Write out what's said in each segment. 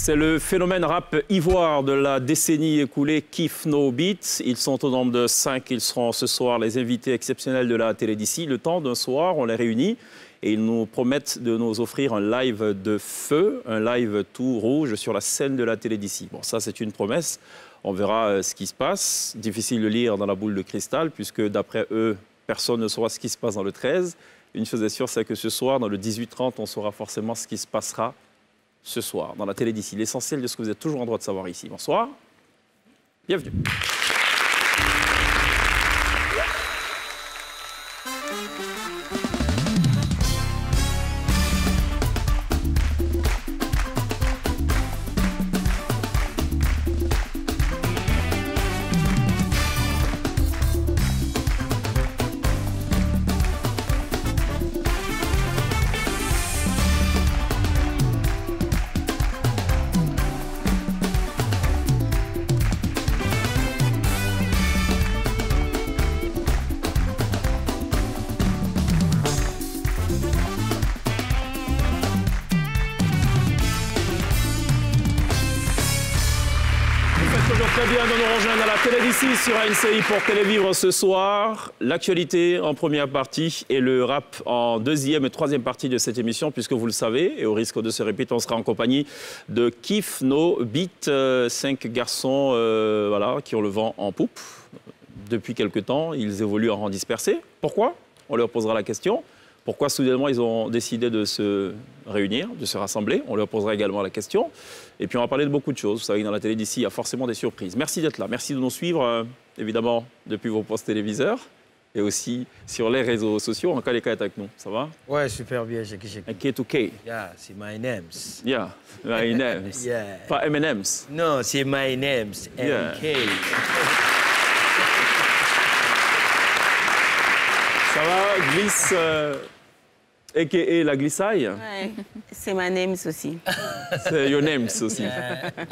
C'est le phénomène rap ivoire de la décennie écoulée, Kiff No Beat. Ils sont au nombre de 5. Ils seront ce soir les invités exceptionnels de la télé d'ici. Le temps d'un soir, on les réunit et ils nous promettent de nous offrir un live de feu, un live tout rouge sur la scène de la télé d'ici. Bon, ça, c'est une promesse. On verra ce qui se passe. Difficile de lire dans la boule de cristal puisque, d'après eux, personne ne saura ce qui se passe dans le 13. Une chose est sûre, c'est que ce soir, dans le 18h30, on saura forcément ce qui se passera ce soir, dans la télé d'ici. L'essentiel de ce que vous êtes toujours en droit de savoir ici. Bonsoir. Bienvenue. Très bien de nous rejoindre à la télé d'ici sur ANCI pour Télévivre ce soir. L'actualité en première partie et le rap en deuxième et troisième partie de cette émission, puisque vous le savez, et au risque de se répéter, on sera en compagnie de Kiff No Beat, 5 garçons voilà, qui ont le vent en poupe. Depuis quelque temps, ils évoluent en rang dispersé. Pourquoi? On leur posera la question. Pourquoi soudainement ils ont décidé de se réunir, de se rassembler? On leur posera également la question. Et puis on va parler de beaucoup de choses. Vous savez que dans la télé d'ici, il y a forcément des surprises. Merci d'être là. Merci de nous suivre, évidemment, depuis vos postes téléviseurs et aussi sur les réseaux sociaux. En cas est avec nous. Ça va? Ouais, super bien. J'ai K2K. Yeah, c'est my names. Yeah, my names. Yeah. Pas M&M's. Non, c'est my names. Yeah. MK. Ça va, Glisse, a.k.a. la glissaille? Ouais, c'est my names aussi. C'est your names aussi.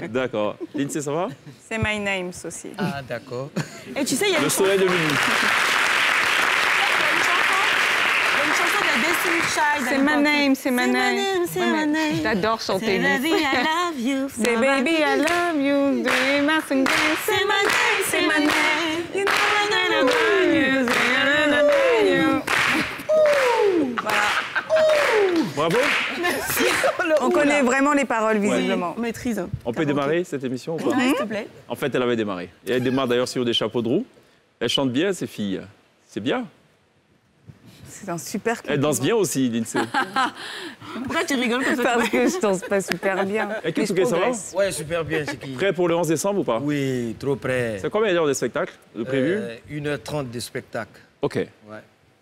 D'accord. Lindsay, ça va? C'est my names aussi. Ah, d'accord. Et tu sais, il y a Le soleil de minuit. une chanson de la Destiny Child. C'est my name, c'est my name. C'est my name. J'adore chanter. C'est baby, I love you. C'est baby, I love you. Do you must C'est my name, c'est my name. You know I love you. Bravo. On connaît vraiment les paroles, visiblement. On maîtrise. On peut démarrer cette émission ou pas? S'il te plaît. En fait, elle avait démarré. Et elle démarre d'ailleurs sur des chapeaux de roue. Elle chante bien, ces filles. C'est bien. C'est un super clip. Elle danse bien aussi, Lindsay. Pourquoi tu rigoles comme ça? Parce que je danse pas super bien. Et qu'est-ce Mais que je ça va? progresse. Ouais, super bien. C'est qui? Prêt pour le 11 décembre ou pas? Oui, trop prêt. C'est combien d'heures de spectacle de prévu? 1h30 de spectacle. OK. Ouais.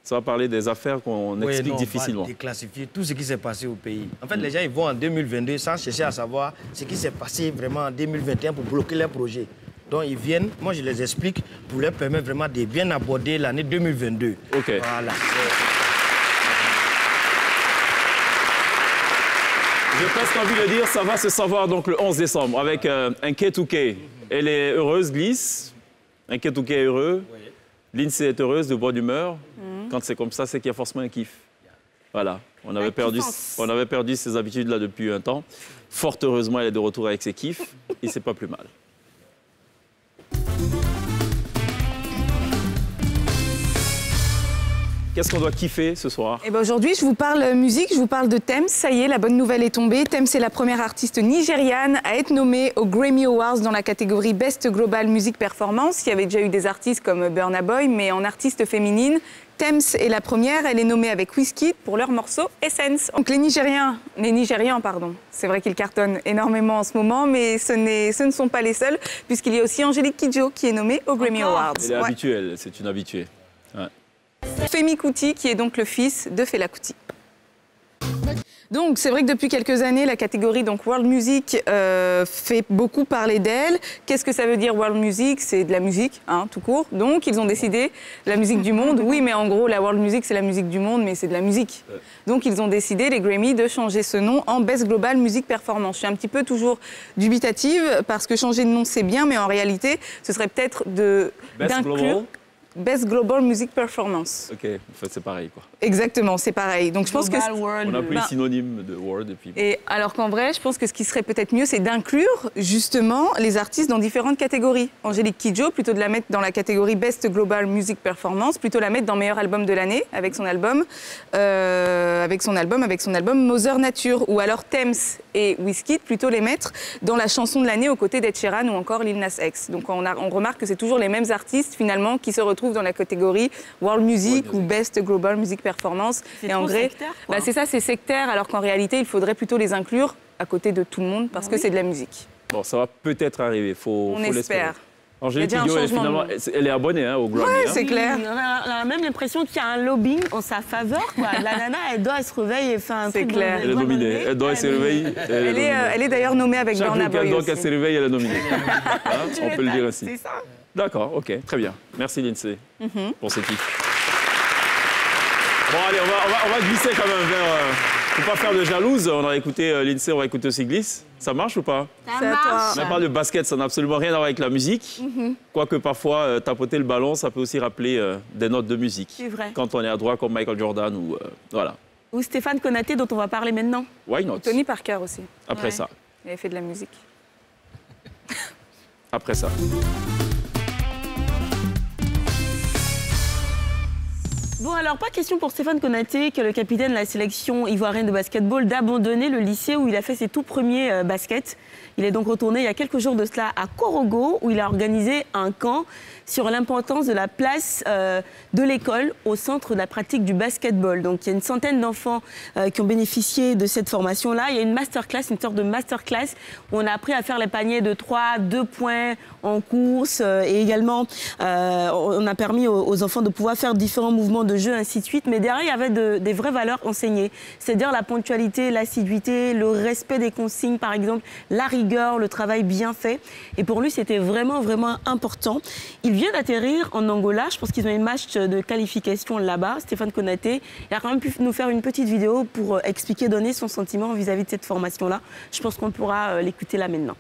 Ça va parler des affaires qu'on Oui, explique non, difficilement. On va déclassifier tout ce qui s'est passé au pays. En fait, les gens ils vont en 2022 sans chercher à savoir ce qui s'est passé vraiment en 2021 pour bloquer leurs projets. Donc ils viennent, moi je les explique pour leur permettre vraiment de bien aborder l'année 2022. OK. Voilà. J'ai presque envie de dire, ça va se savoir donc le 11 décembre avec un K2K. Elle est heureuse, Glisse. Un K2K est heureux. Oui. Lindsay est heureuse, de bonne humeur. Quand c'est comme ça, c'est qu'il y a forcément un kiff. Voilà. On avait perdu ces habitudes-là depuis un temps. Fort heureusement, elle est de retour avec ses kiffs. Et c'est pas plus mal. Qu'est-ce qu'on doit kiffer ce soir? Eh ben aujourd'hui, je vous parle musique, je vous parle de Tems. Ça y est, la bonne nouvelle est tombée. Tems est la première artiste nigériane à être nommée aux Grammy Awards dans la catégorie Best Global Music Performance. Il y avait déjà eu des artistes comme Burna Boy, mais en artiste féminine, Tems est la première. Elle est nommée avec Wizkid pour leur morceau Essence. Donc les Nigérians, c'est vrai qu'ils cartonnent énormément en ce moment, mais ce ne sont pas les seuls, puisqu'il y a aussi Angélique Kidjo qui est nommée aux Grammy Awards. Elle est habituelle, c'est une habituée. Ouais. Femi Kuti, qui est donc le fils de Fela Kuti. Donc, c'est vrai que depuis quelques années, la catégorie donc World Music fait beaucoup parler d'elle. Qu'est-ce que ça veut dire World Music? C'est de la musique, hein, tout court. Donc, ils ont décidé, la musique du monde, oui, mais en gros, la World Music, c'est la musique du monde, mais c'est de la musique. Donc, ils ont décidé, les Grammy, de changer ce nom en Best Global Music Performance. Je suis un petit peu toujours dubitative, parce que changer de nom, c'est bien, mais en réalité, ce serait peut-être d'inclure... Best Global Music Performance. OK, en fait, c'est pareil, quoi. Exactement, c'est pareil. Donc je pense que... On a pris synonyme de world et puis... Et alors qu'en vrai, je pense que ce qui serait peut-être mieux, c'est d'inclure justement les artistes dans différentes catégories. Angélique Kidjo, plutôt de la mettre dans la catégorie Best Global Music Performance, plutôt la mettre dans meilleur album de l'année avec son album Mother Nature. Ou alors Thames et Wizkid, plutôt les mettre dans la chanson de l'année aux côtés d'Ed Sheeran ou encore Lil Nas X. Donc on remarque que c'est toujours les mêmes artistes finalement qui se retrouvent dans la catégorie World Music ou Best Global Music Performance. C'est trop sectaire, quoi. C'est ça, c'est sectaire, alors qu'en réalité, il faudrait plutôt les inclure à côté de tout le monde parce que c'est de la musique. Bon, ça va peut-être arriver, faut l'espérer. Espère. Angélique Kidjo, elle est abonnée hein, au Grammy. Ouais, hein. c'est clair. On a même l'impression qu'il y a un lobbying en sa faveur. Quoi. La nana, elle se réveille et fait un truc. C'est clair. Elle est nominée. Elle doit se réveiller. Elle est d'ailleurs nommée avec Burna Boy donc aussi. elle se réveille, elle est nominée. On peut le dire ainsi. C'est ça. D'accord, ok, très bien. Merci Lindsay pour ce titre. Bon allez, on va glisser quand même vers... Faut pas faire de jalouse, on a écouté Lindsay, on va écouter aussi Glisse. Ça marche ou pas? Ça marche. On parle de basket, ça n'a absolument rien à voir avec la musique. Quoique parfois, tapoter le ballon, ça peut aussi rappeler des notes de musique. C'est vrai. Quand on est à droit comme Michael Jordan ou... voilà. Ou Stéphane Konaté, dont on va parler maintenant. Why not? Tony Parker aussi. Après ça. Il avait fait de la musique. Après ça. Bon, alors, pas question pour Stéphane Konaté, que le capitaine de la sélection ivoirienne de basketball, d'abandonner le lycée où il a fait ses tout premiers baskets. Il est donc retourné il y a quelques jours de cela à Korogo, où il a organisé un camp sur l'importance de la place de l'école au centre de la pratique du basketball. Donc, il y a une centaine d'enfants qui ont bénéficié de cette formation-là. Il y a une masterclass, une sorte de masterclass, où on a appris à faire les paniers de 3, 2 points en course. Et également, on a permis aux enfants de pouvoir faire différents mouvements de jeu, ainsi de suite. Mais derrière, il y avait des vraies valeurs enseignées. C'est-à-dire la ponctualité, l'assiduité, le respect des consignes, par exemple, la rigueur, le travail bien fait. Et pour lui, c'était vraiment, vraiment important. Il vient d'atterrir en Angola. Je pense qu'ils ont un match de qualification là-bas. Stéphane Konaté, il a quand même pu nous faire une petite vidéo pour expliquer, donner son sentiment vis-à-vis de cette formation-là. Je pense qu'on pourra l'écouter là maintenant.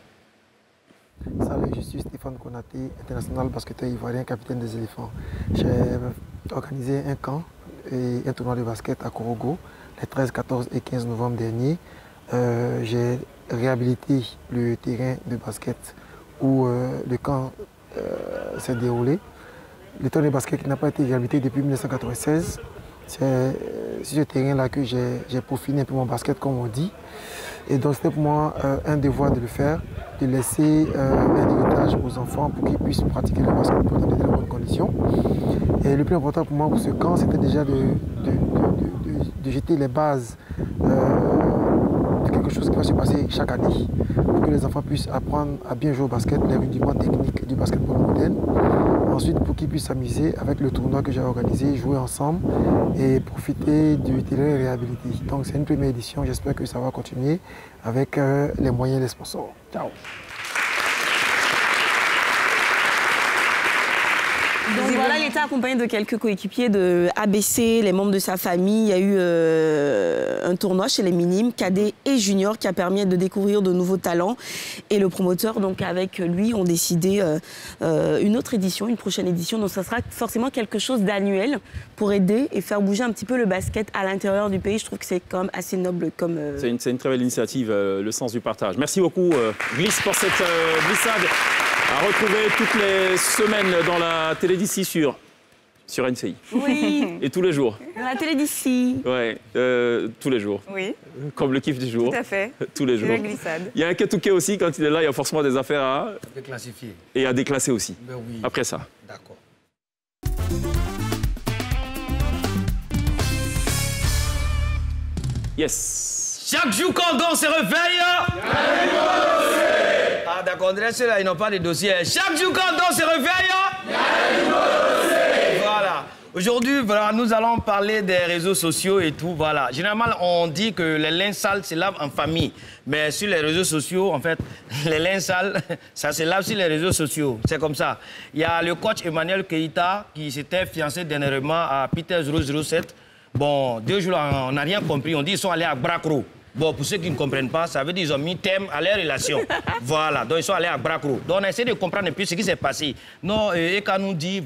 Salut, je suis Stéphane Konaté, international basketteur ivoirien, capitaine des éléphants. J'ai organisé un camp et un tournoi de basket à Korogo les 13, 14 et 15 novembre dernier. J'ai réhabilité le terrain de basket où le camp s'est déroulé. Le terrain de basket n'a pas été réhabilité depuis 1996. C'est sur ce terrain-là que j'ai peaufiné un peu mon basket, comme on dit. Et donc c'était pour moi un devoir de le faire, de laisser un héritage aux enfants pour qu'ils puissent pratiquer le basket dans de très bonnes conditions. Et le plus important pour moi pour ce camp, c'était déjà de jeter les bases de quelque chose qui va se passer chaque année, pour que les enfants puissent apprendre à bien jouer au basket, les rudiments techniques du basketball moderne. Ensuite, pour qu'ils puissent s'amuser avec le tournoi que j'ai organisé, jouer ensemble et profiter du terrain réhabilité. Donc c'est une première édition, j'espère que ça va continuer avec les moyens des sponsors. Ciao. Donc voilà, il était accompagné de quelques coéquipiers de ABC, les membres de sa famille. Il y a eu un tournoi chez les minimes, cadets et juniors, qui a permis de découvrir de nouveaux talents. Et le promoteur, donc avec lui, ont décidé une autre édition, une prochaine édition. Donc ça sera forcément quelque chose d'annuel pour aider et faire bouger un petit peu le basket à l'intérieur du pays. Je trouve que c'est quand même assez noble comme... C'est une très belle initiative, le sens du partage. Merci beaucoup, Glisse, pour cette glissade. À retrouver toutes les semaines dans la télé d'ici sur NCI. Oui. Et tous les jours. Dans la télé d'ici. Ouais, tous les jours. Oui. Comme le kiff du jour. Tout à fait. Tous les jours. La glissade. Il y a un Ketouké aussi, quand il est là, il y a forcément des affaires à Déclassifier. Et à déclasser aussi. Ben oui. Après ça. D'accord. Yes. Chaque jour quand on se réveille, ah d'accord, on dirait ceux-là, ils n'ont pas de dossier. Chaque jour quand on se réveille, voilà. Aujourd'hui, voilà, nous allons parler des réseaux sociaux et tout, voilà. Généralement, on dit que les linges sales se lavent en famille. Mais sur les réseaux sociaux, en fait, les linges sales, ça se lave sur les réseaux sociaux. C'est comme ça. Il y a le coach Emmanuel Keita qui s'était fiancé dernièrement à Peter 007. Bon, 2 jours, on n'a rien compris. On dit qu'ils sont allés à Bracro. Bon, pour ceux qui ne comprennent pas, ça veut dire qu'ils ont mis thème à leur relation. Voilà, donc ils sont allés à Bracro. Donc on a essayé de comprendre un peu ce qui s'est passé. Non, Eka nous dit,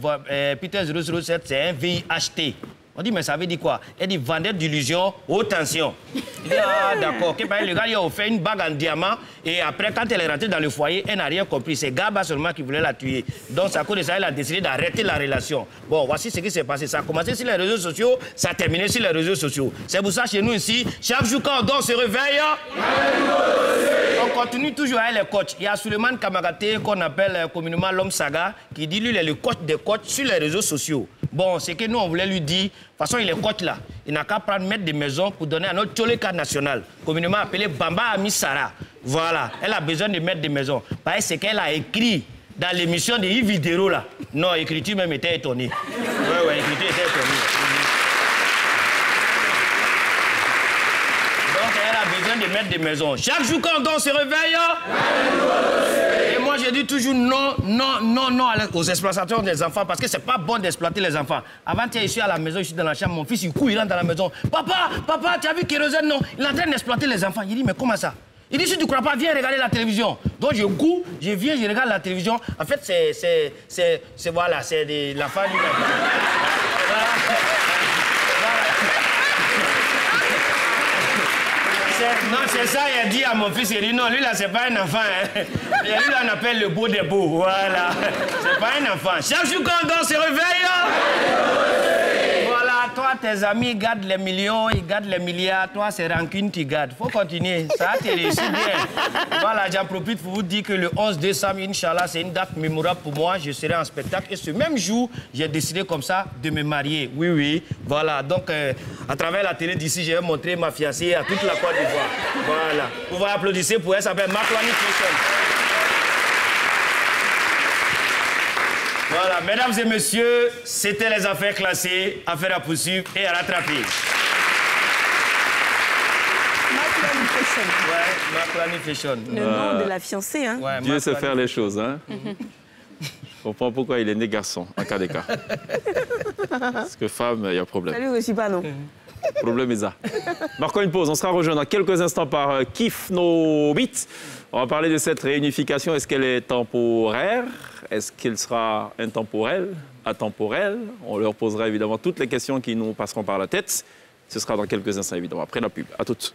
Peter 007, c'est un VIHT. On dit, mais ça veut dire quoi? Elle dit, vendeur d'illusions, haute tension. Il dit, ah, d'accord. Le gars, il a offert une bague en diamant. Et après, quand elle est rentrée dans le foyer, elle n'a rien compris. C'est Gaba seulement qui voulait la tuer. Donc, c'est à cause de ça, elle a décidé d'arrêter la relation. Bon, voici ce qui s'est passé. Ça a commencé sur les réseaux sociaux, ça a terminé sur les réseaux sociaux. C'est pour ça, chez nous ici, chaque jour quand on dort, on se réveille. On continue toujours avec les coachs. Il y a Suleiman Kamagaté, qu'on appelle communément l'homme saga, qui dit, lui, il est le coach des coachs sur les réseaux sociaux. Bon, c'est que nous, on voulait lui dire, de toute façon, il est coach là. Il n'a qu'à prendre maître de maison pour donner à notre Tcholeka national, communément appelé Bamba Amisara. Voilà, elle a besoin de maître de maison. Parce que c'est qu'elle a écrit dans l'émission de Yves Vidéro là. Non, l'écriture même était étonnée. Ouais, l'écriture était étonnée. Donc, elle a besoin de maître de maison. Chaque jour quand on se réveille, et moi je dis toujours non aux exploitations des enfants parce que c'est pas bon d'exploiter les enfants. Avant, je suis à la maison, je suis dans la chambre, mon fils il court, il rentre dans la maison. Papa, tu as vu Kérosène? Non, il est en train d'exploiter les enfants. Il dit, mais comment ça? Il dit, si tu ne crois pas, viens regarder la télévision. Donc je cours, je viens, je regarde la télévision. En fait, c'est voilà, c'est de la famille. Non, c'est ça, il a dit à mon fils, il dit non, lui là, c'est pas un enfant. Hein. Lui là, on appelle le beau des beaux, voilà. C'est pas un enfant. Chaque jour quand on se réveille, voilà, toi, tes amis gardent les millions, ils gardent les milliards, toi, c'est rancune, tu gardes. Faut continuer, ça te réussit bien. Voilà, j'en profite pour vous dire que le 11 décembre, Inch'Allah, c'est une date mémorable pour moi. Je serai en spectacle et ce même jour, j'ai décidé comme ça de me marier. Oui, voilà. Donc, à travers la télé d'ici, je vais montrer ma fiancée à toute la Côte d'Ivoire. Voilà. Vous pouvez applaudir pour elle, ça s'appelle Makwani Fashion. Voilà, mesdames et messieurs, c'était les affaires classées, affaires à poursuivre et à rattraper. Makwani Fashion. Le nom de la fiancée, hein. Ouais, Dieu sait faire les choses, hein. Je comprends pourquoi il est né garçon, en cas d'écart. Parce que femme, il y a problème. Ça lui aussi pas, non. Problème est ça. Marquons une pause, on sera rejoint dans quelques instants par Kifno Beat. On va parler de cette réunification. Est-ce qu'elle est temporaire? Est-ce qu'elle sera intemporelle? Atemporelle? On leur posera évidemment toutes les questions qui nous passeront par la tête. Ce sera dans quelques instants, évidemment, après la pub. À toutes.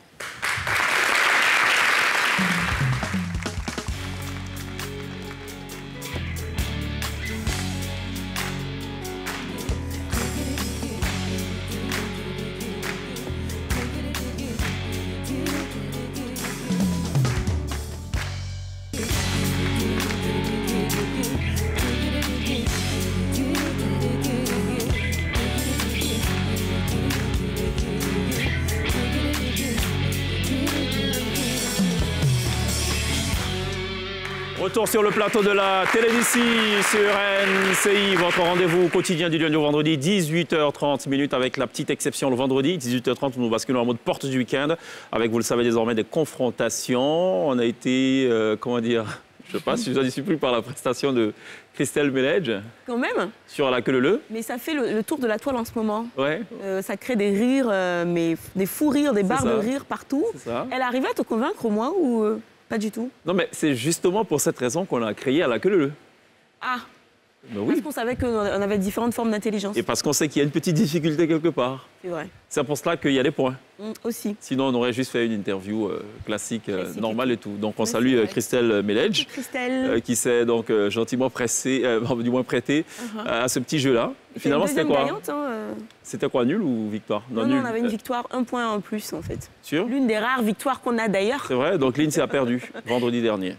Retour sur le plateau de la télévision sur NCI, votre rendez-vous quotidien du lundi au vendredi, 18h30 avec la petite exception le vendredi, 18h30, nous basculons en mode porte du week-end, avec, vous le savez désormais, des confrontations. On a été, comment dire, je ne sais pas si je dis plus par la prestation de Christelle Meledge. Quand même. Sur la queue leu. Mais ça fait le tour de la toile en ce moment. Ouais. Ça crée des rires, mais des fous rires, des barres de rire partout. Ça. Elle arrivait à te convaincre au moins ou pas du tout? Non, mais c'est justement pour cette raison qu'on a créé à la queue leu. Ah. Ben oui. Parce qu'on savait qu'on avait différentes formes d'intelligence. Et parce qu'on sait qu'il y a une petite difficulté quelque part. C'est vrai. C'est pour cela qu'il y a des points. Aussi. Sinon, on aurait juste fait une interview classique, normale et tout. Donc, on salue Christelle Meledge, qui s'est donc gentiment pressée, du moins prêtée à ce petit jeu-là. Finalement, c'était quoi? C'était quoi, nul ou victoire? Non, on avait une victoire, un point en plus, en fait. Sûr? L'une des rares victoires qu'on a d'ailleurs. C'est vrai, donc l'INSEE a perdu vendredi dernier.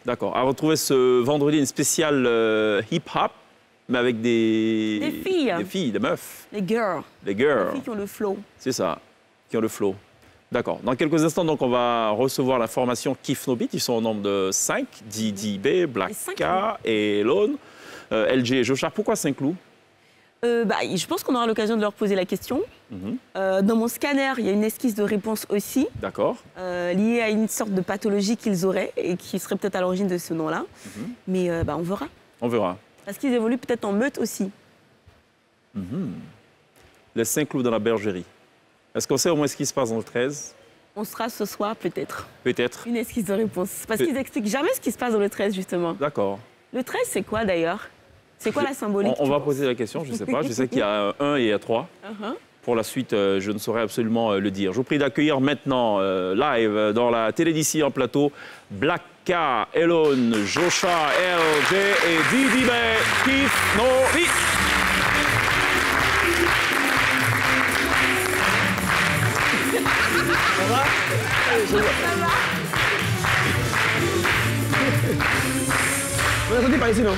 D'accord. À retrouver ce vendredi une spéciale hip-hop, mais avec des filles, des meufs. Les girls. Les girls. Les filles qui ont le flow. C'est ça, qui ont le flow. D'accord. Dans quelques instants, donc, on va recevoir la formation Kifno Beat. Ils sont au nombre de 5. Didi B, Black K, Elon, LG et Joshar. Pourquoi Saint-Cloud? Je pense qu'on aura l'occasion de leur poser la question. Dans mon scanner, il y a une esquisse de réponse aussi. D'accord. Liée à une sorte de pathologie qu'ils auraient et qui serait peut-être à l'origine de ce nom-là. Mais on verra. On verra. Parce qu'ils évoluent peut-être en meute aussi. Les Saint-Cloud dans la bergerie. Est-ce qu'on sait au moins ce qui se passe dans le 13? On sera ce soir, peut-être. Peut-être. Une esquisse de réponse. Parce qu'ils n'expliquent jamais ce qui se passe dans le 13, justement. D'accord. Le 13, c'est quoi, d'ailleurs? C'est quoi la symbolique? On va poser la question, je ne sais pas. Je sais qu'il y a un 1 et un 3. Pour la suite, je ne saurais absolument le dire. Je vous prie d'accueillir maintenant, live, dans la télé d'ici en plateau, Blacka, Elon, Jocha, LG et Didi Bay, Kif Novi. Ça va? Vous n'entendez pas ici, non?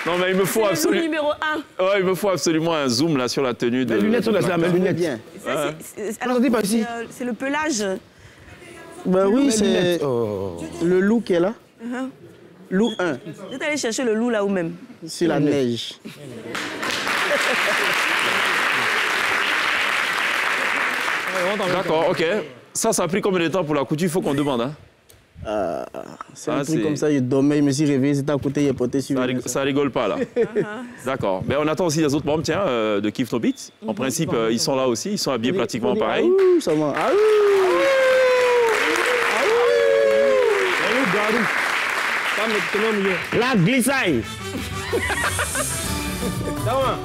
Non, mais il me faut absolument. Numéro 1. Ouais, il me faut absolument un zoom là sur la tenue de. Les lunettes sont là, mes lunettes. Bien. Alors, pas ici. c'est le pelage. Ben oui, c'est lunettes. Oh. le loup qui est là. Loup 1, Vous êtes allé chercher le loup là où même. sur la neige. D'accord, ok. Ça a pris combien de temps pour la couture? Il faut qu'on demande. Hein. C'est un truc comme ça, je dormais, je me suis réveillé, c'était à côté, il est porté sur Ça rigole pas là. D'accord. Mais on attend aussi les autres membres, tiens, de Kif No Beat. En principe, ils sont là aussi, ils sont habillés pratiquement pareil. Ça va. La glissaille. Ça va?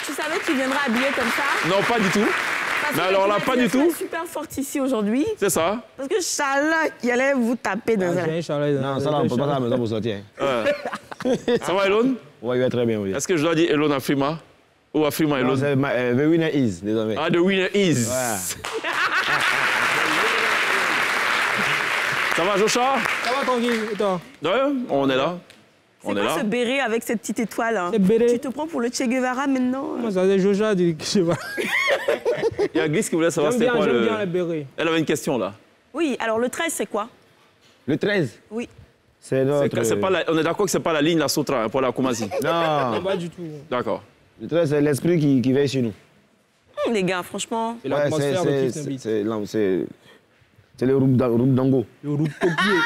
Tu savais que tu viendrais habillé comme ça? Non, pas du tout. Parce Mais que alors là, la pas du situation tout. est super forte ici aujourd'hui. C'est ça. Parce que Charlotte qui allait vous taper dans un... Non, ça là, on peut pas à la maison pour sortir. Ça va, Elon? Oui, il va très bien, oui. Est-ce que je dois dire Elon Afrima? Ou Afrima Non, Elon? c'est the winner is, désormais. Ah, the winner is. Ça va, Jocha? Ça va tranquille, et toi? Ouais, on est là. C'est quoi ce béret avec cette petite étoile hein? C'est béret. Tu te prends pour le Che Guevara maintenant? Moi, ça c'est Joja du cheval. Il y a Glisse qui voulait savoir c'était quoi J'aime bien les bérets. Elle avait une question là. Oui, alors le 13, c'est quoi? Le 13, Oui. c'est notre... C'est pas on est d'accord que c'est pas la ligne la Sotra hein, pour la Kumasi. Non, Pas du tout. D'accord. le 13, c'est l'esprit qui veille chez nous. Les gars, franchement... C'est l'atmosphère de Kif No Beat. c'est le Rumdango. Le route copier.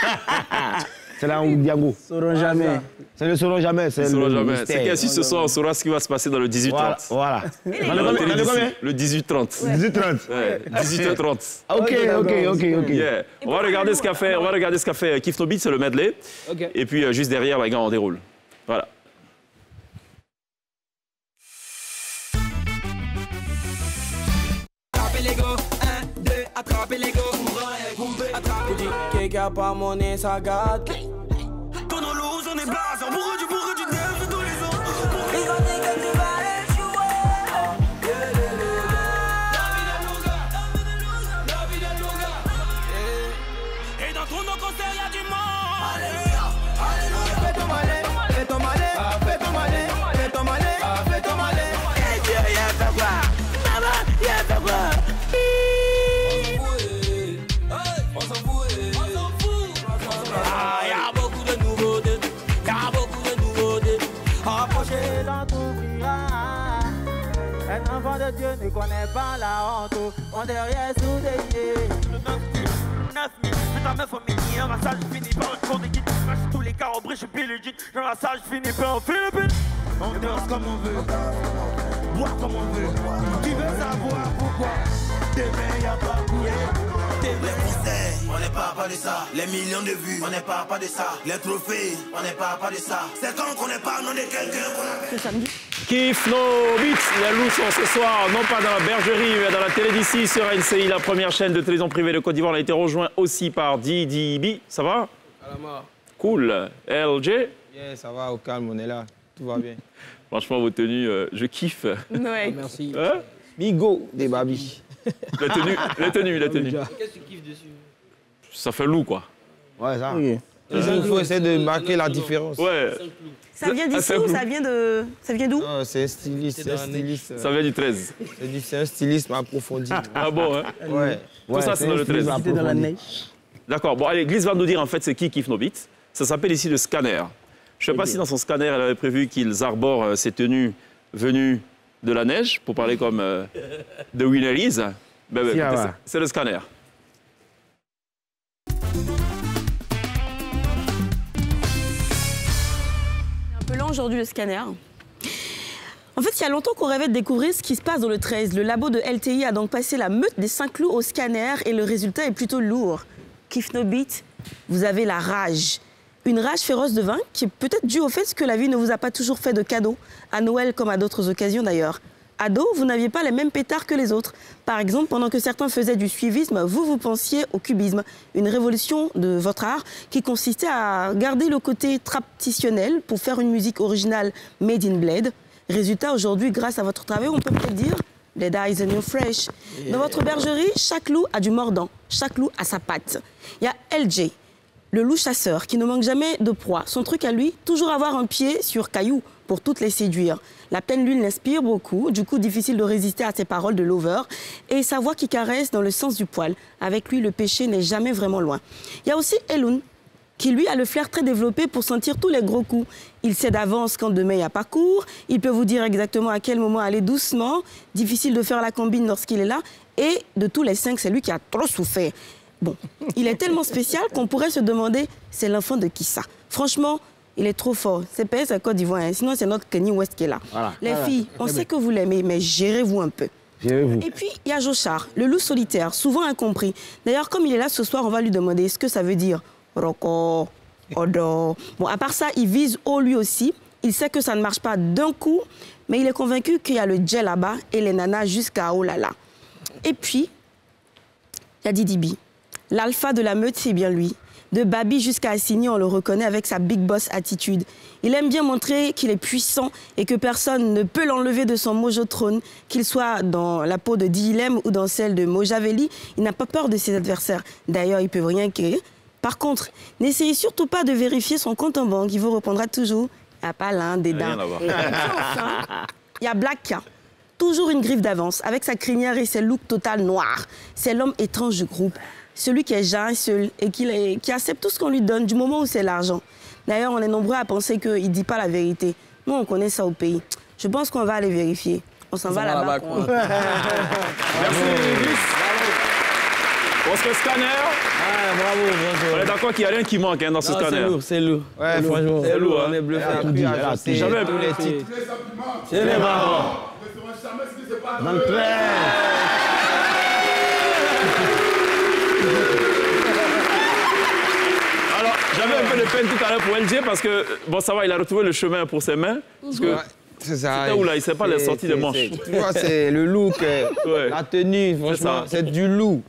C'est la Rumdango. Sauront jamais. C'est le sauront jamais, c'est Saura le jamais. mystère. C'est qu'ainsi ce soir on saura ce qui va se passer dans le 18-30. Voilà. Dans la télé d'ici, le 18-30. 18h30. Ouais, 18h30. Ok. Yeah. On va regarder ce qu'a fait Kif No Beat, c'est le medley. Ok. Et puis juste derrière, les gars, on déroule. Voilà. Attrapez l'ego, quelqu'un pas monnaie, ça gâte. Ton loose, on est blasé, bourré du neuf de tous les autres. Les gars, que tu vas échouer. La vie de Louga. Et dans tous nos concerts, y'a du monde. Alléluia, alléluia. Fais ton malin, fais ton malin, fais ton malin, fais ton malin, fais ton malin. Et Dieu, y'a fait quoi? Maman, y'a fait quoi? Un enfant de Dieu ne connaît pas la honte. On derrière sous des yeux. Le 9 000, c'est ta meuf au mini. Un massage fini par un cours de guide. Crache tous les carreaux, je pile le guide. Un massage fini par un Philippines. On danse comme on veut, boire comme on veut. Tu veux savoir pourquoi? Demain y'a pas couillé. Les Français, on n'est pas de ça. Les millions de vues, on n'est pas de ça. Les trophées, on n'est pas de ça. C'est quand qu'on n'est pas nom de quelqu'un qu'on appelle. Samedi. Kif No Beat, les loups sont ce soir, non pas dans la bergerie, mais dans la télé d'ici sur NCI, la première chaîne de télévision privée de Côte d'Ivoire. On a été rejoint aussi par Didi B. Ça va? Cool. LG? Yeah, ça va, au calme, on est là. Tout va bien. Franchement, vos tenues, je kiffe. Ouais. Merci. Hein? Bigo des babis. La tenue. Qu'est-ce que tu kiffes dessus? Ça fait loup, quoi. Ouais, ça. Il faut essayer de marquer la différence. Ouais. Ça vient d'ici ou ça vient d'où? Non, c'est un styliste. Ça vient du 13. C'est un stylisme approfondi. Ah bon, hein? Ouais. Tout ça, c'est dans le 13. Dans la neige. D'accord. Bon, allez, Glisse va nous dire en fait c'est qui Kif No Beat. Ça s'appelle ici le scanner. Je ne sais pas si dans son scanner, elle avait prévu qu'ils arborent ces tenues venues de la neige, pour parler comme de Winner Is. Ben, Si, écoutez, ouais. c'est le scanner. Un peu lent aujourd'hui le scanner. En fait, il y a longtemps qu'on rêvait de découvrir ce qui se passe dans le 13. Le labo de LTI a donc passé la meute des Saint-Cloud au scanner et le résultat est plutôt lourd. Kiff no beat, vous avez la rage. Une rage féroce de vin qui est peut-être due au fait que la vie ne vous a pas toujours fait de cadeaux, à Noël comme à d'autres occasions d'ailleurs. Ado, vous n'aviez pas les mêmes pétards que les autres. Par exemple, pendant que certains faisaient du suivisme, vous pensiez au cubisme, une révolution de votre art qui consistait à garder le côté traditionnel pour faire une musique originale made in Bled. Résultat, aujourd'hui, grâce à votre travail, on peut peut-être dire « Bled is a new fresh ». Dans votre bergerie, chaque loup a du mordant, chaque loup a sa patte. Il y a LJ, le loup chasseur, qui ne manque jamais de proie. Son truc à lui, toujours avoir un pied sur caillou pour toutes les séduire. La pleine lune l'inspire beaucoup, du coup difficile de résister à ses paroles de lover et sa voix qui caresse dans le sens du poil. Avec lui, le péché n'est jamais vraiment loin. Il y a aussi Elun, qui lui a le flair très développé pour sentir tous les gros coups. Il sait d'avance quand demain il y a pas cours, il peut vous dire exactement à quel moment aller doucement, difficile de faire la combine lorsqu'il est là, et de tous les 5, c'est lui qui a trop souffert. Bon, il est tellement spécial qu'on pourrait se demander, c'est l'enfant de qui ça? Franchement, il est trop fort. C'est pas sa Côte d'Ivoire, hein. Sinon c'est notre Kanye West qui est là. Voilà. Les filles, on sait que vous l'aimez, mais gérez-vous un peu. Et puis, il y a Joshar, le loup solitaire, souvent incompris. D'ailleurs, comme il est là ce soir, on va lui demander ce que ça veut dire. Roko, Odo. Bon, à part ça, il vise haut lui aussi. Il sait que ça ne marche pas d'un coup, mais il est convaincu qu'il y a le jet là-bas et les nanas jusqu'à oh là là. Et puis, il y a Didi B. L'alpha de la meute, c'est bien lui. De Babi jusqu'à Assini, on le reconnaît avec sa big boss attitude. Il aime bien montrer qu'il est puissant et que personne ne peut l'enlever de son mojo trône, qu'il soit dans la peau de Dilem ou dans celle de Mojaveli. Il n'a pas peur de ses adversaires. D'ailleurs, ils ne peuvent rien créer. Par contre, n'essayez surtout pas de vérifier son compte en banque. Il vous répondra toujours « Il n'y a pas l'un des dents ». Enfin, il y a Black K. Toujours une griffe d'avance, avec sa crinière et ses looks total noirs. C'est l'homme étrange du groupe. Celui qui est jamais seul et qui accepte tout ce qu'on lui donne du moment où c'est l'argent. D'ailleurs, on est nombreux à penser qu'il ne dit pas la vérité. Nous, on connaît ça au pays. Je pense qu'on va aller vérifier. On s'en va là-bas. Merci, Régis. Pour ce scanner, bravo. On est d'accord qu'il n'y a rien qui manque dans ce scanner. C'est lourd. Ouais, franchement. C'est lourd. On est bluffé. C'est jamais tous les titres. C'est les marrons. Dans le Alors, j'avais un peu de peine tout à l'heure pour LG parce que, bon, ça va, il a retrouvé le chemin pour ses mains. Parce que c'est ça. C'était où là? Il ne sait pas la sortie des manches. Tu vois, c'est le look, la tenue, franchement, c'est du loup.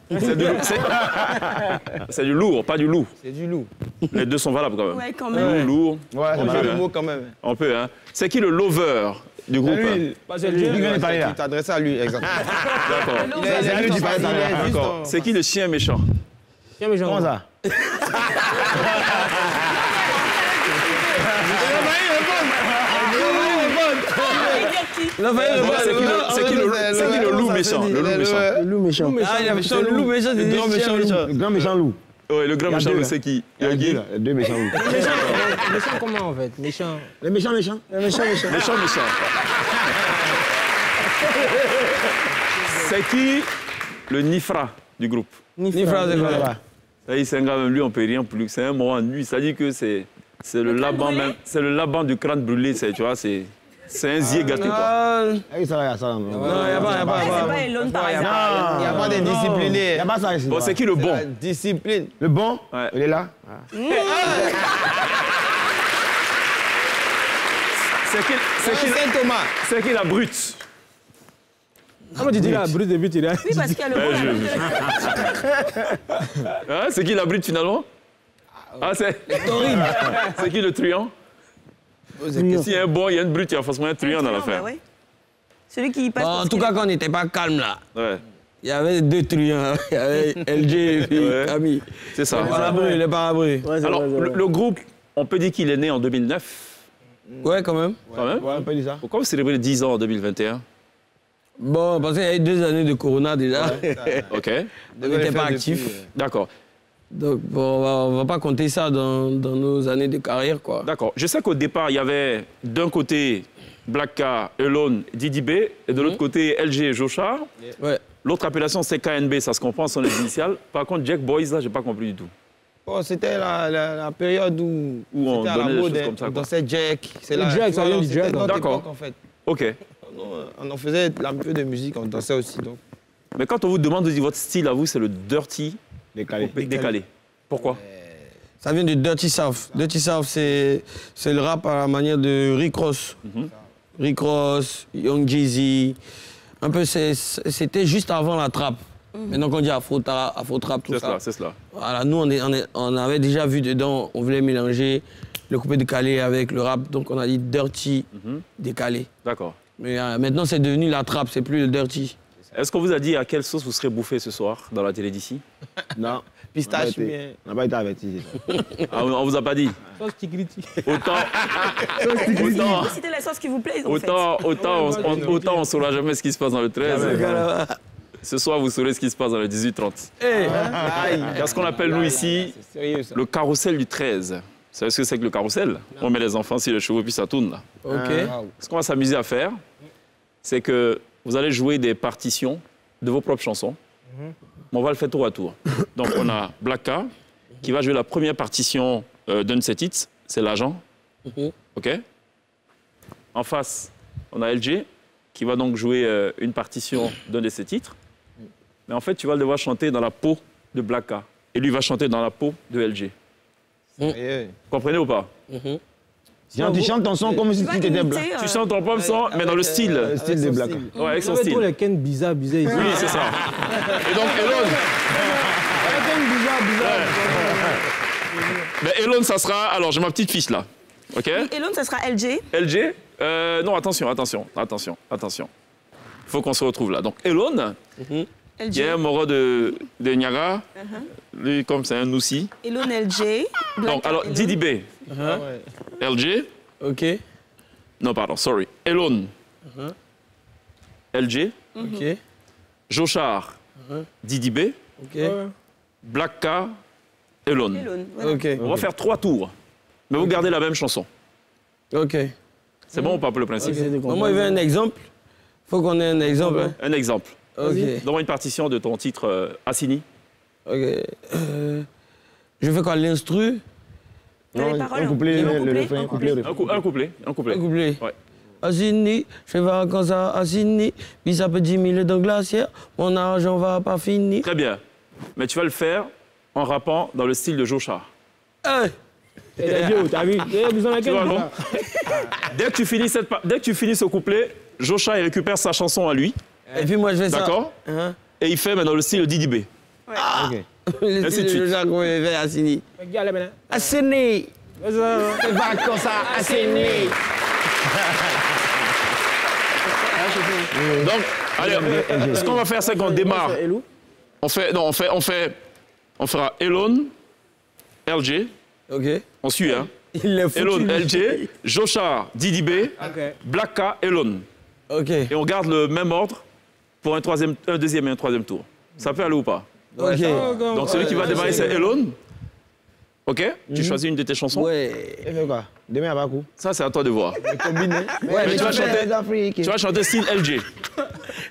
C'est du lourd, pas du loup. C'est du loup. Les deux sont valables quand même. Ouais, quand même. Lourd. Ouais, c'est pas le mot quand même. On peut, hein. C'est qui le lover du groupe? Tu t'adresses à lui, exactement. D'accord. C'est qui le chien méchant? Chien méchant. Comment ça? C'est qui le loup méchant? Le loup méchant. Ah, il y a le loup méchant, c'est le grand méchant. Le grand méchant loup. Oui, le grand méchant loup, c'est qui? Il y a deux méchants loups. Méchant comment en fait? Méchant. Le méchant méchant. Le méchant méchant. Méchant. C'est qui le Nifra du groupe? Nifra, c'est quoi? C'est un gars, même lui, on ne peut rien plus. C'est un mot en lui. Ça dit que c'est le Laban même. C'est le Laban du crâne brûlé. Tu vois, c'est un zier gâté, quoi. Ah oui, ça va, ça va. Non, il n'y a pas. C'est pas Elon par hasard. Il n'y a pas de discipliné. Il n'y a pas ça ici. Bon, c'est qui le bon? Discipline. Le bon? Ouais. Il est là. C'est Thomas. C'est qui la brute? Comment tu dis là, brut de but, il est là? Oui, parce qu'il y a le Hein, c'est qui la brute finalement? Ah, c'est horrible. C'est qui le truand? S'il y a un bon, il y a une brute, il y a forcément un truand dans l'affaire. Ouais. Celui qui passe. En tout cas, quand on n'était pas calme là, Ouais. il y avait deux truands. Il y avait LG et puis Camille. C'est ça. Il est pas abri. Alors, le groupe, on peut dire qu'il est né en 2009. Ouais, quand même. Quand même? Ouais, on peut dire ça. Pourquoi vous célébrez les 10 ans en 2021? Bon, parce qu'il y a eu 2 années de Corona déjà. OK. On n'était pas actifs. D'accord. Donc, bon, on va pas compter ça dans nos années de carrière, quoi. D'accord. Je sais qu'au départ, il y avait d'un côté Black K, Elon, Didi B, et de l'autre côté LG et Joshar. Ouais. L'autre appellation, c'est KNB, ça se comprend, son initial. Par contre, Jack Boys, là, j'ai pas compris du tout. Bon, c'était la période où on c'était à la donnait des mode, choses comme ça, quoi. dans cette Jack. C'est Le Jack, ça vient du Jack. D'accord. En fait. OK. On faisait un peu de musique, on dansait aussi. Donc. Mais quand on vous demande de dire votre style à vous, c'est le dirty décalé. Pourquoi? Ça vient de Dirty South. Dirty South, c'est le rap à la manière de Rick Ross. Rick Ross, Young Jeezy. Un peu, c'était juste avant la trappe. Maintenant qu'on dit Afro-trap, tout ça. C'est cela. Voilà, nous, on avait déjà vu dedans, on voulait mélanger le coupé décalé avec le rap, donc on a dit dirty décalé. D'accord. Mais maintenant, c'est devenu la trappe, c'est plus le dirty. Est-ce qu'on vous a dit à quelle sauce vous serez bouffé ce soir dans la télé d'ici? Non. Pistache, mais... On n'a pas été avertis. Ah, on vous a pas dit? Sauce tigriti. Autant... C'était la sauce qui vous plaît, autant on ne saura jamais ce qui se passe dans le 13. Ce soir, vous saurez ce qui se passe dans le 18-30. Il y a ce qu'on appelle, nous, ici, le carrousel du 13. Vous savez ce que c'est que le carrousel? On met les enfants sur les chevaux, puis ça tourne, là. Ce qu'on va s'amuser à faire, c'est que vous allez jouer des partitions de vos propres chansons. On va le faire tour à tour. Donc, on a Blacka, qui va jouer la première partition d'un de ses titres, c'est l'agent. OK? En face, on a LG, qui va donc jouer une partition d'un de ses titres. Mais en fait, tu vas devoir chanter dans la peau de Blacka. Et lui va chanter dans la peau de LG. Vous comprenez ou pas? Genre, tu chantes ton son comme si tu étais Blacka. Tu chantes ton propre son, mais dans le style. Le style de Blacka. Ouais, avec son style. les Ken bizarre ici. Oui, c'est ça. Et donc, Elon... Mais Elon, ça sera... Alors, j'ai ma petite fiche, là. OK? Elon, ça sera LG. LG? Non, attention. Il faut qu'on se retrouve là. Donc, Elon, il y a un moro de Niagara. Lui, comme c'est un Noussi. Elon, LG. Donc, alors, Didi B. LG. OK. Non, pardon, sorry. Elon. LG. OK. Joshar. Didi B. OK. Blacka. Elon. OK. On va faire 3 tours. Mais vous gardez la même chanson. OK. C'est bon ou pas pour le principe? Moi, il veut un exemple. Il faut qu'on ait un exemple. Hein. Un exemple. OK. Donne-moi une partition de ton titre Assini. OK. Je fais quoi, l'instru? Un couplet, le refrain. Un couplet. Un couplet. Ouais. Assini, je fais vacances à Assini, puis ça peut 10 000 de glacière, mon argent va pas finir. Très bien. Mais tu vas le faire en rappant dans le style de Joshar. T'as vu? Tu vois, non? Dès que tu finis ce couplet, Joshar il récupère sa chanson à lui. Et puis moi je fais ça. D'accord? Et il fait maintenant le style de Didi B. Le style de Joshar qu'on fait à Assini. Assini! C'est vacances à Assini! Donc, allez, ce qu'on va faire, c'est qu'on démarre. On fera Elon, LG. OK. On suit, hein? Elon, LG, Joshar, Didi B, Blacka, Elon. OK. Et on garde le même ordre pour un deuxième et un troisième tour. Ça peut aller ou pas? OK. Donc celui qui va démarrer, c'est Elon. OK? Tu choisis une de tes chansons? Ouais. Et fait quoi? Demain à Bakou. Ça, c'est à toi de voir. Combiné. Mais tu vas chanter style LG.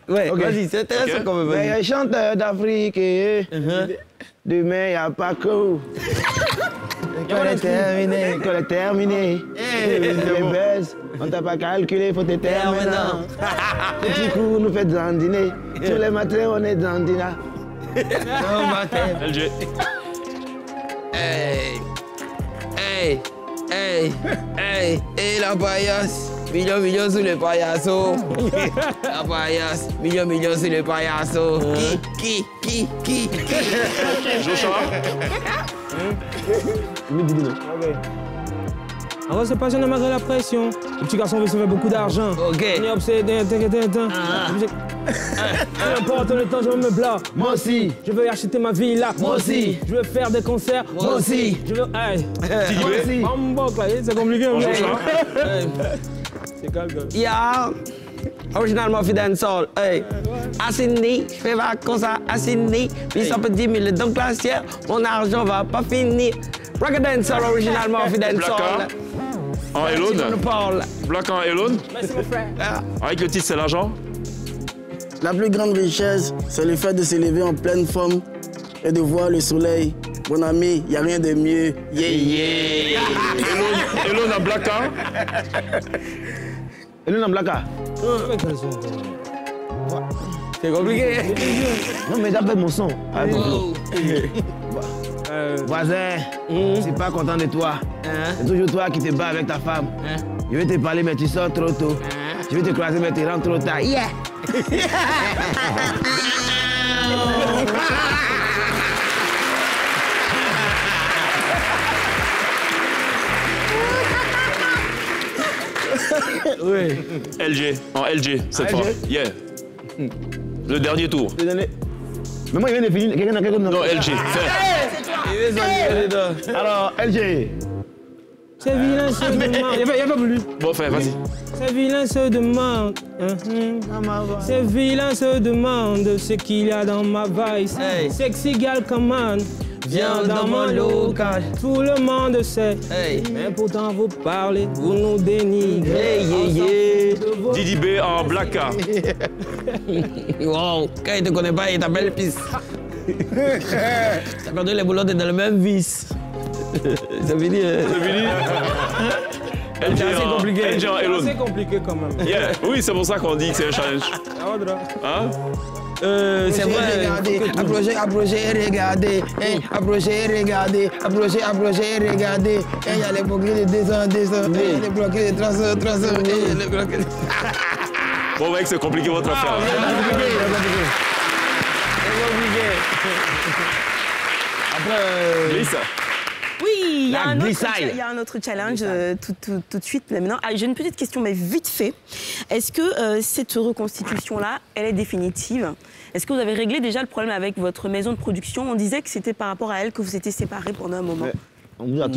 Ouais, vas-y, c'est intéressant comme vas-y. Mais chanteur d'Afrique, demain il n'y a pas que. L'école est terminée. Les buzz, on t'a pas calculé, faut te terminer. Petit coup, nous fait dandiner. Tous les matins, on est dandina. LG. Hey, la paillasse. Millions sur les paillassos. La paillasse. Millions sur les paillassos. Qui? Joshua. En vrai, c'est pas gênant malgré la pression. Le petit garçon veut se faire beaucoup d'argent. OK. On est obsédé, peu importe le temps, je veux me blanc. Moi aussi. Je veux acheter ma vie là. Moi aussi. Je veux faire des concerts. Moi aussi. Je veux. Hey. Moi aussi. Bambok là, c'est compliqué. C'est calme. Yeah. Originalement fait dancehall. Hey. Assini, je fais vacances à Assini. Puis ça peut 10 000 dans glacière. Mon argent va pas finir. Rock dancehall originalement fait dancehall. En Elon. Blacka en Elon. Merci mon frère. Avec le titre, c'est l'argent. La plus grande richesse, c'est le fait de se lever en pleine forme et de voir le soleil. Mon ami, il n'y a rien de mieux. Elon à Blacka. Elon à Blacka. C'est compliqué. Non, mais j'appelle mon son. Ah, non. Voisin, je suis pas content de toi. C'est toujours toi qui te bats avec ta femme. Je vais te parler, mais tu sors trop tôt. Je vais te croiser, mais tu rentres trop tard. Yeah! Oui. LG, en LG cette fois. Yeah. Le dernier tour. Le dernier. Mais moi, il vient de finir. Quelqu'un Non, LG. Alors, LG. C'est vilain se demande. Il n'y a pas plus. Bon, enfin, vas-y. C'est vilain se demande. C'est vilain se demande ce qu'il y a dans ma vice. Sexy gal commande. Viens dans mon local. Tout le monde sait. Mais pourtant vous parlez, vous nous dénigrez. Didi B en Black Car. Wow, quand il te connaît pas, il t'appelle Pisse. T'as perdu les boulots, t'es dans le même vice. C'est fini. C'est fini. C'est assez compliqué. LG en Elon. C'est compliqué quand même. Yeah. Oui, c'est pour ça qu'on dit que c'est un challenge. Hein? C'est vrai. Approchez et regardez. Approchez et regardez. Approchez et regardez. Il y a les bloqués de 200, 200. Il y a les bloqués de 300, 300. Bon, mec, c'est compliqué votre affaire. C'est compliqué. Après. Lisa. Oui, il y a La un autre challenge tout de suite. Mais maintenant, j'ai une petite question, mais vite fait. Est-ce que cette reconstitution-là, elle est définitive? Est-ce que vous avez réglé déjà le problème avec votre maison de production? On disait que c'était par rapport à elle que vous étiez séparés pendant un moment. On vous a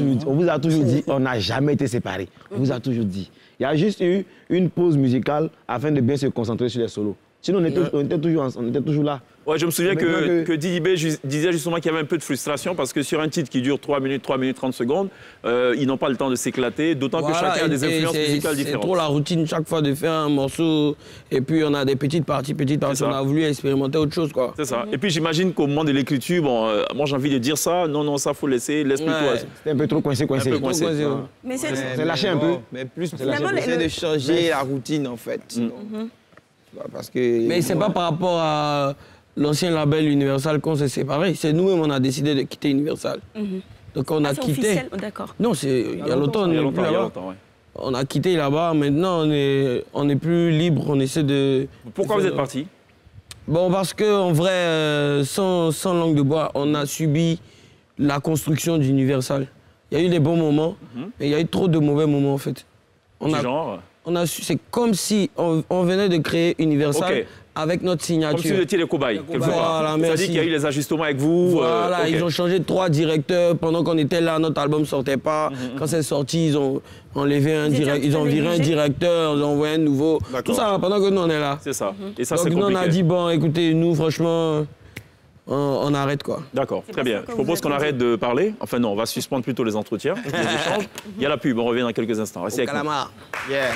toujours dit, on n'a jamais été séparés. On vous a toujours dit. Il y a juste eu une pause musicale afin de bien se concentrer sur les solos. Sinon, on était toujours là. Ouais, je me souviens que Didi B disait justement qu'il y avait un peu de frustration parce que sur un titre qui dure 3 minutes 30 secondes, ils n'ont pas le temps de s'éclater, d'autant que chacun a des influences musicales différentes. C'est trop la routine chaque fois de faire un morceau et puis on a des petites parties, on a voulu expérimenter autre chose, quoi. C'est ça. Et puis j'imagine qu'au moment de l'écriture, bon, moi j'ai envie de dire ça, non, ça faut laisser, laisse-moi toi. C'était un peu trop coincé. Un peu coincé. Mais c'est lâché un peu. Mais plus c'est de changer la routine, en fait. Parce que... Mais c'est pas par rapport à l'ancien label Universal qu'on s'est séparés. C'est nous-mêmes, on a décidé de quitter Universal. Donc on a quitté. Officiel, d'accord. Non, il y a longtemps, on n'est plus là-bas. On a quitté là-bas, maintenant on est plus libre, on essaie de... Pourquoi vous êtes parti? Bon, parce qu'en vrai, sans langue de bois, on a subi la construction d'Universal. Il y a eu des bons moments, mais il y a eu trop de mauvais moments en fait. Genre c'est comme si on venait de créer Universal avec notre signature. Comme si vous étiez les cobayes, quelquefois. Voilà, ça dit qu'il y a eu les ajustements avec vous. Voilà, ils ont changé 3 directeurs. Pendant qu'on était là, notre album ne sortait pas. Quand c'est sorti, ils ont enlevé ils ont viré un directeur, ils ont envoyé un nouveau. Tout ça pendant que nous, on est là. C'est ça. Et ça, donc c'est compliqué. Nous, on a dit, bon, écoutez, nous, franchement... On arrête, quoi. D'accord, très bien. Je propose qu'on arrête de parler. Enfin non, on va suspendre plutôt les entretiens, les échanges. Il y a la pub, on revient dans quelques instants. Restez avec nous. Yeah.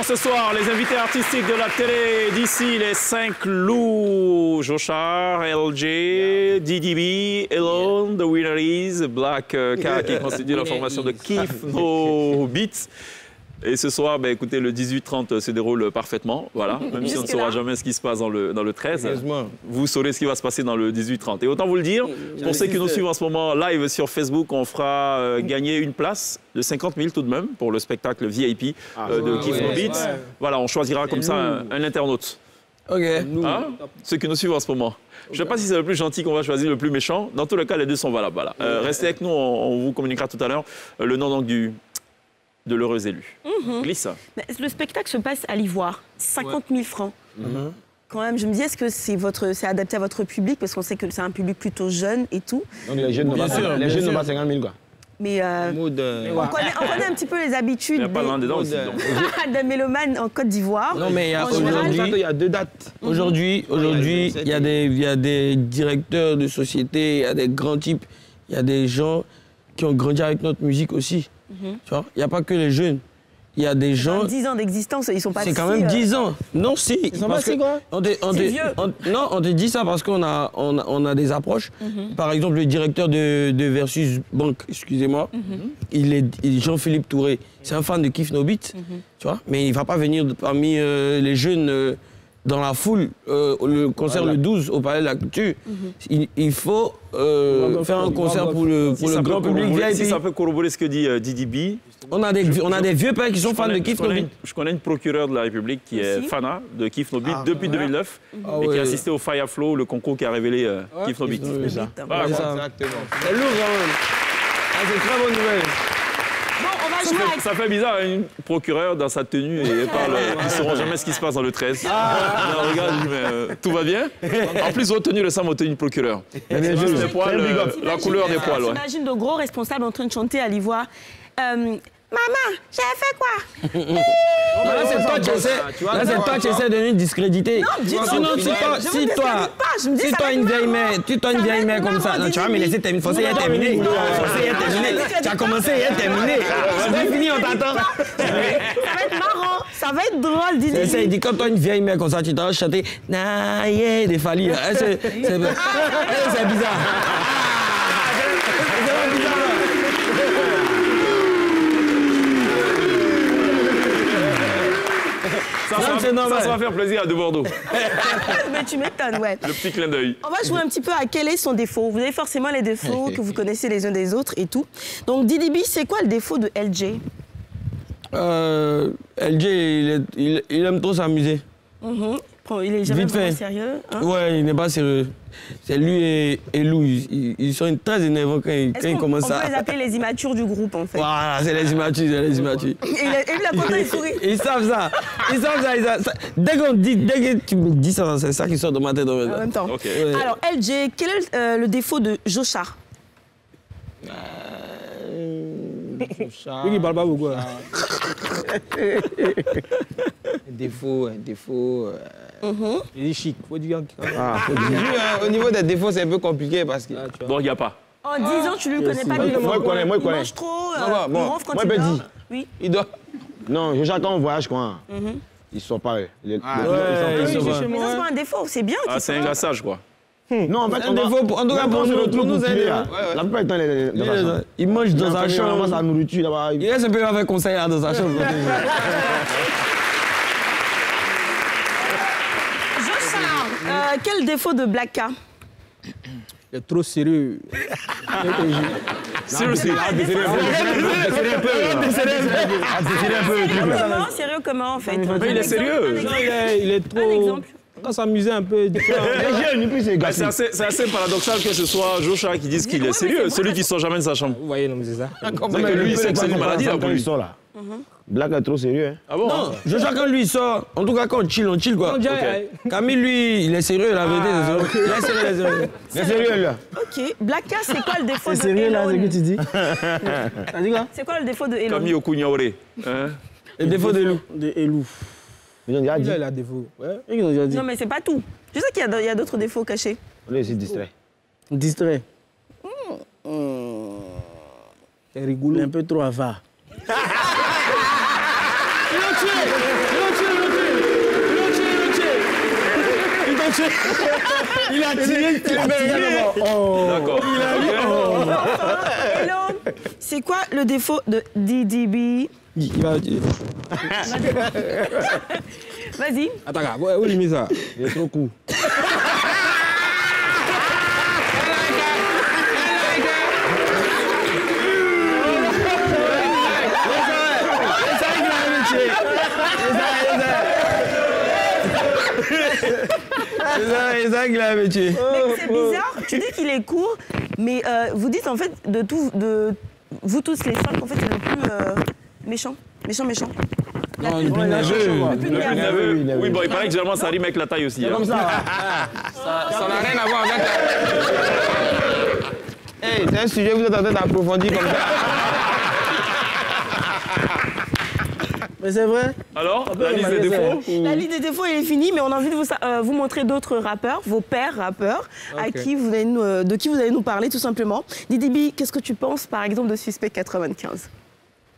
Ce soir, les invités artistiques de la télé d'ici, les 5 loups, Joshar, LG, DDB, Elon, The Winner Is, Black Car qui constitue la formation de Keith No Beats. Et ce soir, écoutez, le 18-30 se déroule parfaitement, voilà. Même si on ne saura jamais ce qui se passe dans le 13, vous saurez ce qui va se passer dans le 18-30. Et autant vous le dire, pour ceux qui nous suivent en ce moment live sur Facebook, on fera gagner une place de 50 000 tout de même pour le spectacle VIP de Keith No Beats. Voilà, on choisira comme ça un internaute. Ok. Ceux qui nous suivent en ce moment. Je ne sais pas si c'est le plus gentil qu'on va choisir, le plus méchant. Dans tous les cas, les deux sont valables. Voilà. Restez avec nous, on vous communiquera tout à l'heure le nom donc de l'heureux élu. Glisse. Le spectacle se passe à l'Ivoire, 50 000 francs. Quand même, je me dis, est-ce que c'est adapté à votre public? Parce qu'on sait que c'est un public plutôt jeune et tout. Donc les jeunes n'ont pas 50 000, quoi. Mais on connaît un petit peu les habitudes d'un mélomane en Côte d'Ivoire. Non, mais aujourd'hui, il y a 2 dates. Aujourd'hui, il y a des directeurs de société, il y a des grands types, il y a des gens qui ont grandi avec notre musique aussi. Tu vois, il n'y a pas que les jeunes. Il y a des gens... 10 ans d'existence, ils sont pas si... C'est quand même 10 ans. Non, si. Ils sont pas si grands. Non, on te dit ça parce qu'on a des approches. Par exemple, le directeur de Versus Bank, excusez-moi, il est Jean-Philippe Touré. C'est un fan de Kif No Beat, tu vois, mais il ne va pas venir parmi les jeunes dans la foule, le concert le 12 au Palais de la Culture. Il faut faire un concert pour le grand public VIP. Si ça peut corroborer ce que dit Didi B. On a des vieux pères qui sont fans de Kif No Beat. Je connais une procureure de la République qui est fanat de Kif No Beat depuis 2009 et qui a assisté au Fire Flow, le concours qui a révélé Kif No Beat. C'est ça. Exactement. C'est lourd quand même. C'est une très bonne nouvelle. Bon, on va jouer avec... Ça fait bizarre, une procureure dans sa tenue et elle parle. Ils ne sauront jamais ce qui se passe dans le 13. Non, regarde, mais, tout va bien. En plus, retenu le sang, retenu de procureur. Les poils, la couleur des poils. J'imagine de gros responsables en train de chanter à l'ivoire. Maman, j'ai fait quoi? Là, c'est toi qui essaies de nous discréditer. Sinon, si toi, une vieille mère comme ça, non, tu vas me laisser terminer. Faut essayer de terminer. Tu as commencé et terminé. C'est fini, on t'attend. Ça va être marrant, ça va être drôle. Il dit, quand toi, une vieille mère comme ça, tu dois chanter Naïe des Fali. C'est bizarre. C'est bizarre. Ça va faire plaisir à De Bordeaux. Mais tu m'étonnes, ouais. Le petit clin d'œil. On va jouer un petit peu à quel est son défaut. Vous avez forcément les défauts que vous connaissez les uns des autres et tout. Donc, Didi B, c'est quoi le défaut de LJ? LJ, il aime trop s'amuser. Il est jamais vraiment sérieux. Hein? Ouais, il n'est pas sérieux. C'est lui et Lou, ils sont très énervants quand ils commencent à... On peut les appeler les immatures du groupe, en fait. Voilà, c'est les immatures, Et lui, la content, il sourit. Ils savent ça. Dès que tu me dis ça, c'est ça qui sort de ma tête. En même temps. Okay. Ouais. Alors, LJ, quel est le défaut de Jocha? Lui qui parle pas beaucoup. Un défaut. Il est chic. Faut dire au niveau des défauts, c'est un peu compliqué parce que... Bon, il n'y a pas. En 10 ans, tu lui connais pas lui. Moi, je connais. Il mange trop, il ronfle quand il dort. Oui. Il doit... Non, j'attends en voyage, quoi. Ils sont pas... Mais ça, c'est pas un défaut, c'est bien. C'est un glaçage, quoi. Non, en fait, un défaut, en tout cas pour nous aider. La plupart du temps, il mange dans sa chambre. Sa nourriture là-bas. Il reste un peu avec conseil dans sa chambre. Quel défaut de Blacka? Il est trop sérieux. Sérieux comment en fait? Mais il est sérieux. Il est trop... Un exemple. On va s'amuser un peu. C'est assez paradoxal que ce soit Jocha qui dise qu'il est sérieux, celui qui sort jamais de sa chambre. Vous voyez, non, mais c'est ça. C'est que lui, il sait que c'est une maladie là pour lui. Black est trop sérieux. Ah bon? Non, Jocha quand lui sort, en tout cas quand on chill quoi. Camille lui, il est sérieux, la vérité, c'est sérieux. Il est sérieux là. Ok, Blacka, c'est quoi le défaut de C'est sérieux là, ce que tu dis? T'as dit quoi? C'est quoi le défaut de Elon? Camille Okunyore. Le défaut de Lou. De Elou. Ils ont déjà dit. Il a défaut. Ils ont déjà dit. Non, mais c'est pas tout. Je sais qu'il y a d'autres défauts cachés. On est aussi distrait. Distrait. C'est rigolo. Un peu trop avare. Il a tiré. D'accord. Elon, c'est quoi le défaut de Didi B? Il va dire. Vas-y. Attends, où il met ça? Il est trop court. C'est ça qu'il a tué. Mais c'est bizarre, tu dis qu'il est court, mais vous dites en fait de vous tous les 5, en fait c'est le plus méchant. Non, le plus nerveux. Oui, bon, il paraît que généralement ça rime avec la taille aussi. C'est comme ça. Ça n'a rien à voir avec Hey, c'est un sujet que vous êtes en train d'approfondir comme ça. Mais c'est vrai. Alors, la liste des défauts La liste des défauts, il est finie, mais on a envie de vous montrer d'autres rappeurs, vos pairs rappeurs, de qui vous allez nous parler, tout simplement. Didi B, qu'est-ce que tu penses, par exemple, de Suspect 95?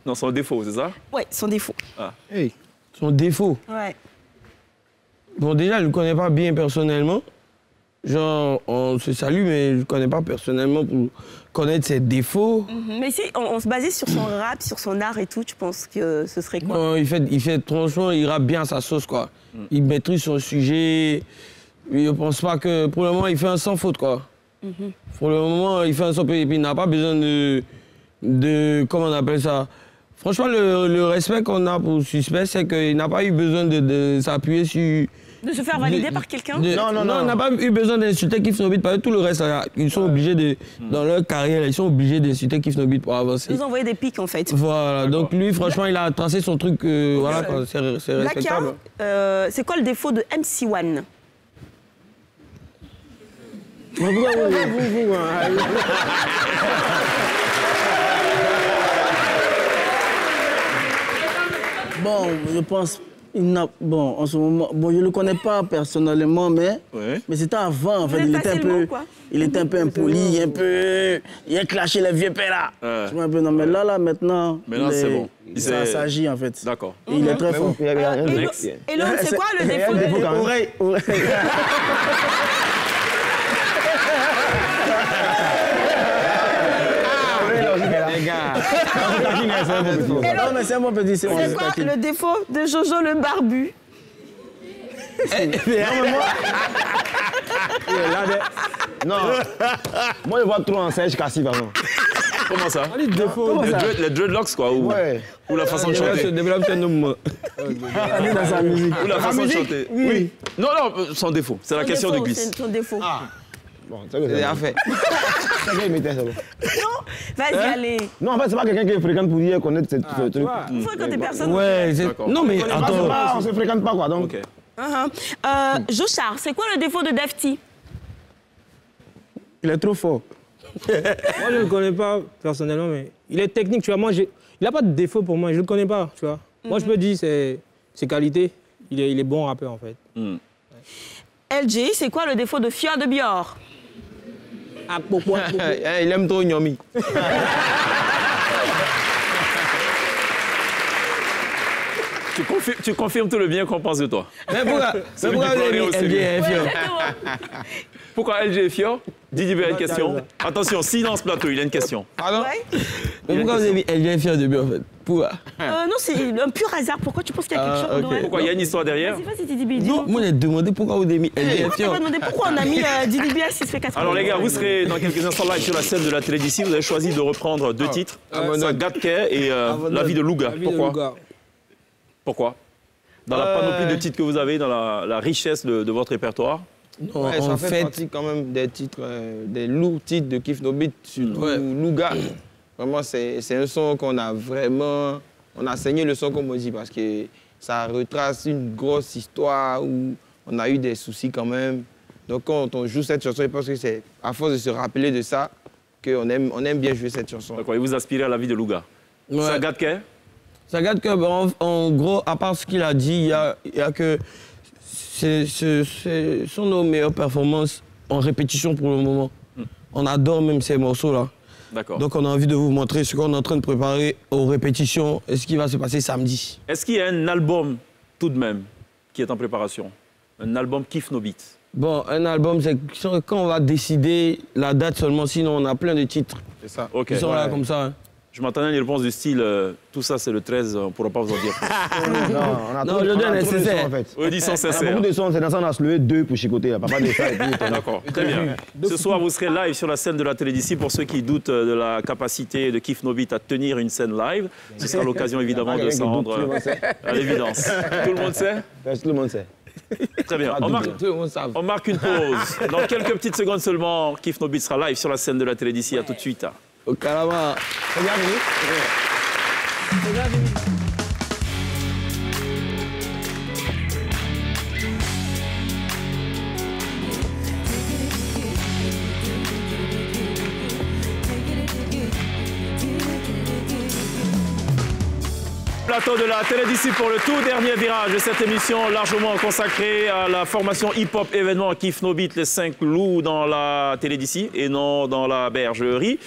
Non, son défaut, c'est ça? Ouais, son défaut. Ah. Hey, son défaut. Ouais. Bon, déjà, je ne le connais pas bien personnellement. Genre, on se salue, mais je ne le connais pas personnellement pour connaître ses défauts. Mais si on se basait sur son rap, sur son art et tout, tu penses que ce serait quoi? Non, il fait franchement, il rappe bien sa sauce, quoi. Il maîtrise son sujet. Je ne pense pas que, pour le moment, il fait un sans faute, quoi. Pour le moment, il fait un sans faute. Et puis, il n'a pas besoin de... Comment on appelle ça? Franchement, le respect qu'on a pour Suspect, c'est qu'il n'a pas eu besoin de s'appuyer sur... De se faire valider par quelqu'un? Non, on n'a pas eu besoin d'insulter Kif No Beat, parce que tout le reste, là, ils sont obligés de... Dans leur carrière, ils sont obligés d'insulter Kif No Beat pour avancer. Vous envoyez des pics, en fait. Voilà, donc lui, franchement, il a tracé son truc, voilà, c'est respectable. Lakia, c'est quoi le défaut de MC1? Bon, je pense... Bon, en ce moment, bon, je ne le connais pas personnellement, mais c'était avant, en fait. Il était un peu impoli, il a clashé les vieux pères là. Je un peu, non, mais là, maintenant, c'est bon. Ça s'agit, en fait. D'accord. Il est très fort. Et l'autre, c'est quoi le défaut de... Oreille. Les gars. Non, mais c'est un bon petit. C'est quoi le défaut de Jojo le barbu? Non, moi je vois trop en Serge Cassi, par exemple. Comment ça? Les défauts. Les dreadlocks, quoi. Ou la façon de chanter. Se développe un homme. Dans sa musique. Ou la façon de chanter. Oui. Non, son défaut. C'est la question de glisse. C'est son défaut. Bon, c'est déjà fait. C'est ça qu'il mettait, ça. Non, vas-y, allez. Non, en fait, c'est pas quelqu'un qui est fréquent pour dire connaître ce truc. Il faut fréquenter personne. Ouais, non, mais attends. On se fréquente pas, quoi. Donc. Jochar, c'est quoi le défaut de Dafty? Il est trop fort. Moi, je ne le connais pas personnellement, mais il est technique, tu vois. Moi, il n'a pas de défaut pour moi, je ne le connais pas, tu vois. Moi, je me dis, ses qualités, il est bon rappeur, en fait. LG, c'est quoi le défaut de Fior de Bior? Il aime trop Nyomi. Tu confirmes tout le bien qu'on pense de toi. Mais pourquoi LG est fier? Pourquoi LG est fier? Didi B a une question. Attention, silence plateau, il a une question. Pardon? Mais pourquoi vous avez mis LG est fier de bien, en fait? Pourquoi? Non, c'est un pur hasard. Pourquoi tu penses qu'il y a quelque chose dedans? Pourquoi? Il y a une histoire derrière? Vas-y, Didi B. Non, moi j'ai demandé pourquoi vous avez mis LG est fier. Pourquoi pas demandé pourquoi on a mis Didi B à 6 Alors les gars, vous serez dans quelques instants live sur la scène de la télé d'ici. Vous avez choisi de reprendre deux titres. Ça Gatke et La vie de Louga. Pourquoi? Dans la panoplie de titres que vous avez, dans la richesse de votre répertoire? Ouais, ça fait partie quand même des titres, des lourds titres de Kif No Beat, surtout Louga. Vraiment, c'est un son qu'on a vraiment... On a saigné le son, comme on dit, parce que ça retrace une grosse histoire où on a eu des soucis quand même. Donc quand on joue cette chanson, je pense que c'est à force de se rappeler de ça qu'on aime bien jouer cette chanson. D'accord, et vous aspirez à La vie de Louga. Ça Gatke? Ça gâte que, en gros, à part ce qu'il a dit, il y a que ce sont nos meilleures performances en répétition pour le moment. On adore même ces morceaux-là. D'accord. Donc on a envie de vous montrer ce qu'on est en train de préparer aux répétitions et ce qui va se passer samedi. Est-ce qu'il y a un album tout de même qui est en préparation? Un album Kif No Beat? Bon, un album, c'est quand on va décider la date seulement, sinon on a plein de titres. C'est ça. Ok. Ils sont là comme ça. Hein. Je m'attendais à une réponse du style tout ça c'est le 13, on ne pourra pas vous en dire. Non, je donne nécessaire. En fait. Oui, dis sans cesser. Beaucoup de sons, c'est dans ça on a se levé 2 pour chicoter. Là. Papa de ça et puis. D'accord, très bien. Ce soir, vous serez live sur la scène de la télé d'ici. Pour ceux qui doutent de la capacité de Kif No Beat à tenir une scène live, ce sera l'occasion évidemment de s'en rendre à l'évidence. Tout le monde sait? Tout le monde sait. Très bien. On marque une pause. Dans quelques petites secondes seulement, Kif No Beat sera live sur la scène de la télé d'ici. À tout de suite. Au Calama. plateau de la télé d'ici pour le tout dernier virage de cette émission largement consacrée à la formation hip-hop événement Kif No Beat, les 5 loups dans la télé d'ici et non dans la bergerie.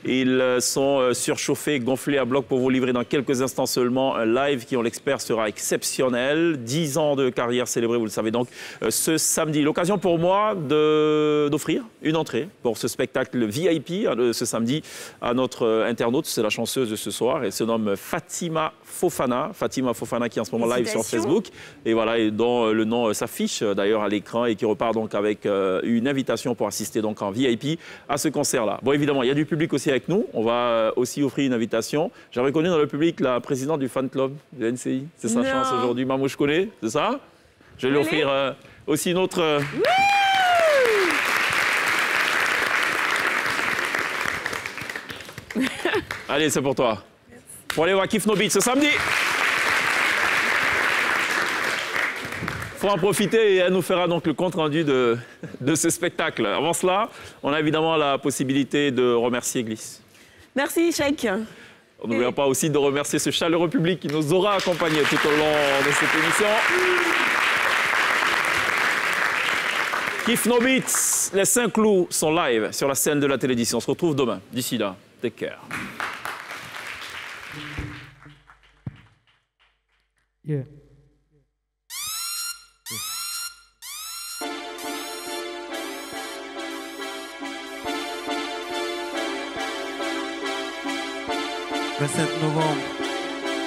Ils sont surchauffés, gonflés à bloc pour vous livrer dans quelques instants seulement un live qui, on l'expert, sera exceptionnel. 10 ans de carrière célébrée, vous le savez donc, ce samedi. L'occasion pour moi d'offrir une entrée pour ce spectacle VIP ce samedi à notre internaute. C'est la chanceuse de ce soir. Elle se nomme Fatima Fofana. Fatima Fofana qui est en ce moment live sur Facebook. Et voilà, et dont le nom s'affiche d'ailleurs à l'écran et qui repart donc avec une invitation pour assister donc en VIP à ce concert-là. Bon, évidemment, il y a du public aussi avec nous. On va aussi offrir une invitation. J'ai reconnu dans le public la présidente du fan club de NCI. C'est sa chance aujourd'hui. Mamouche connaît, c'est ça? Je vais lui offrir aussi une autre... Allez, c'est pour toi. Pour aller voir Kif No Beat ce samedi. Faut en profiter et elle nous fera donc le compte-rendu de ce spectacle. Avant cela, on a évidemment la possibilité de remercier Glisse. Merci, Cheikh. On n'oubliera pas aussi de remercier ce chaleureux public qui nous aura accompagnés tout au long de cette émission. Kif No Beat, les 5 loups sont live sur la scène de la télévision. On se retrouve demain. D'ici là, take care. Yeah. Le 7 novembre,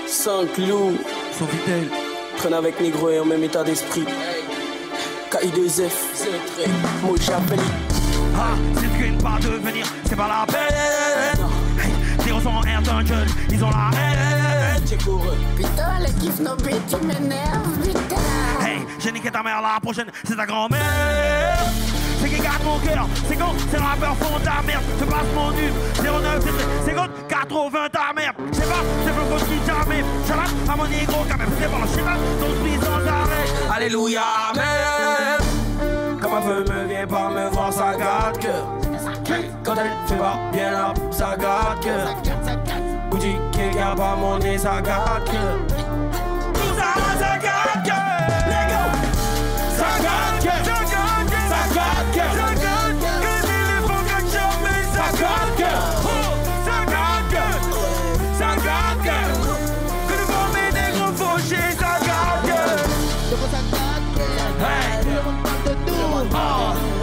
5 loups Sofitel traîne avec Négro et en même état d'esprit. KI2F, Moja Belly. Ah, c'est ce qu'une part de venir, c'est pas la peine. Hey, 0 air d'un jeune, ils ont la haine. Putain, le Kif No Beat, tu m'énerves, putain. Hey, j'ai niqué ta mère, la prochaine, c'est ta grand-mère. C'est qui garde mon cœur, c'est quand c'est rappeur fond ta merde. Je passe mon nul, 09, c'est quand 80 ta merde. Je sais pas, c'est le code qui jamais. J'arrête à mon négro quand même, c'est pas le schéma, donc je suis sans arrêt. Alléluia, amen. Comme un feu me vient pas me voir, ça gâte que. Quand elle fait pas bien là, ça gâte que. Boutique qui garde pas mon nez, ça gâte que. Tout ça gâte que. Ça gâte que.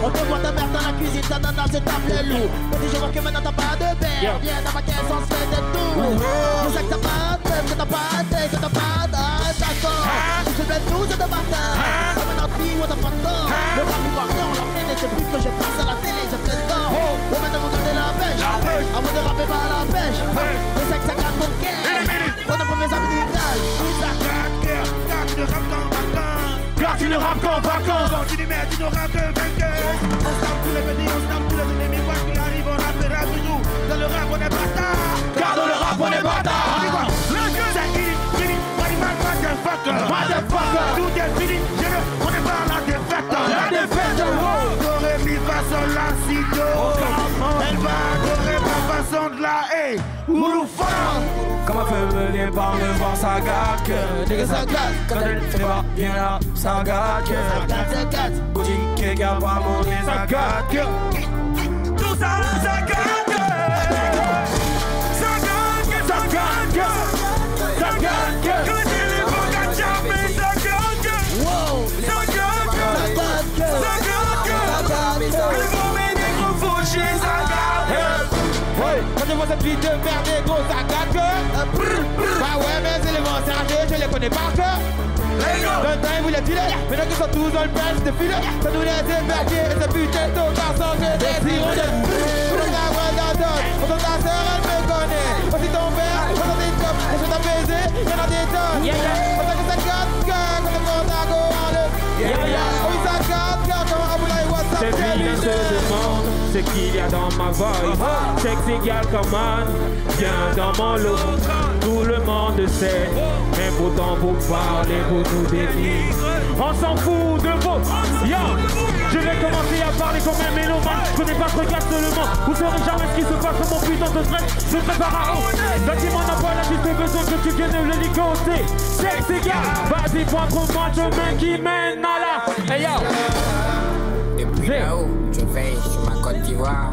On te voit ta mère dans la cuisine, ta nana se tape les loups. Petit je vois que maintenant t'as pas de père. Viens dans ma caisse, on se fait des tours. Je sais que t'as pas de tête, que t'as pas de tête, que t'as pas d'accord. Tu te blesses tous et de bâtard. Comme un autre fille, on t'a pas de temps. Le rap ivoirien, on l'emmène et c'est plus que je passe à la télé, je fais le temps. On va vous garder la pêche. Avant de rapper par la pêche. Je sais que ça garde ton cœur. On a premier amis d'Italie. Ça garde le rap dans ma main. Car tu ne rappes qu'en vacances. Continue mais tu n'auras que vainqueur. On se tape tous les petits, on se tape tous les ennemis. Quoi qu'il arrive, on rappellera toujours. Dans le rap, on est bâtard. Car dans le rap, on est bâtard. On dit quoi? Le jeu, c'est fini. Animal, motherfucker. Motherfucker. Tout est fini. On est pas la défaite. La défaite. Doré, mi, façon, la, si, do. Elle va adorer ma façon de la haie. Ouloufan. Comme un feu me vient pas me voir, ça gâte que. Dès que ça gâte, quand elle fait pas bien là, ça gâte que. Boutique qui garde pas mon nez, ça gâte que. Tout ça gâte que. Ça gâte que. Ça gâte que. Ça gâte que. Que téléphone à jamais, ça gâte que. Ça gâte que. Ça gâte que. Ça gâte que. Que le mauvais négro fauché, ça gâte que. Quand je vois cette fille de merde, gros, ça gâte que. Bah ouais, mes éléments serrés, je les connais par cœur. Le temps, ils voulaient filer. Maintenant qu'ils sont tous dans le bench de filer. Ça nous laisse émerger et ce putain de garçon, j'ai des hirondelles. Tout le gars, ouais, j'adore. Quand ta sœur, elle me connaît. Aussi ton père, quand on est top, et je t'ai baisé, y'en a des tonnes. Quand ça gâte que, quand on compte à go en le. Oui, ça gâte que, comme un raboulaye, what's up, Cette ville se demande ce qu'il y a dans ma voix. Sexy girl, come on, viens dans mon lot. tout le monde sait. Mais pourtant vous parlez, vous nous dénigrez. On s'en fout de vos... Yo, je vais commencer à parler comme un mélomane. Je connais pas ce regard seulement. Vous saurez jamais ce qui se passe sur mon putain de stress. Je prépare à haut. Bâtiment n'a pas la juste besoin que tu viennes le ligoter. Sexy gars, vas-y, point pour moi, chemin qui mène à la... Hey yo. Depuis là-haut, je veille sur ma Côte d'Ivoire.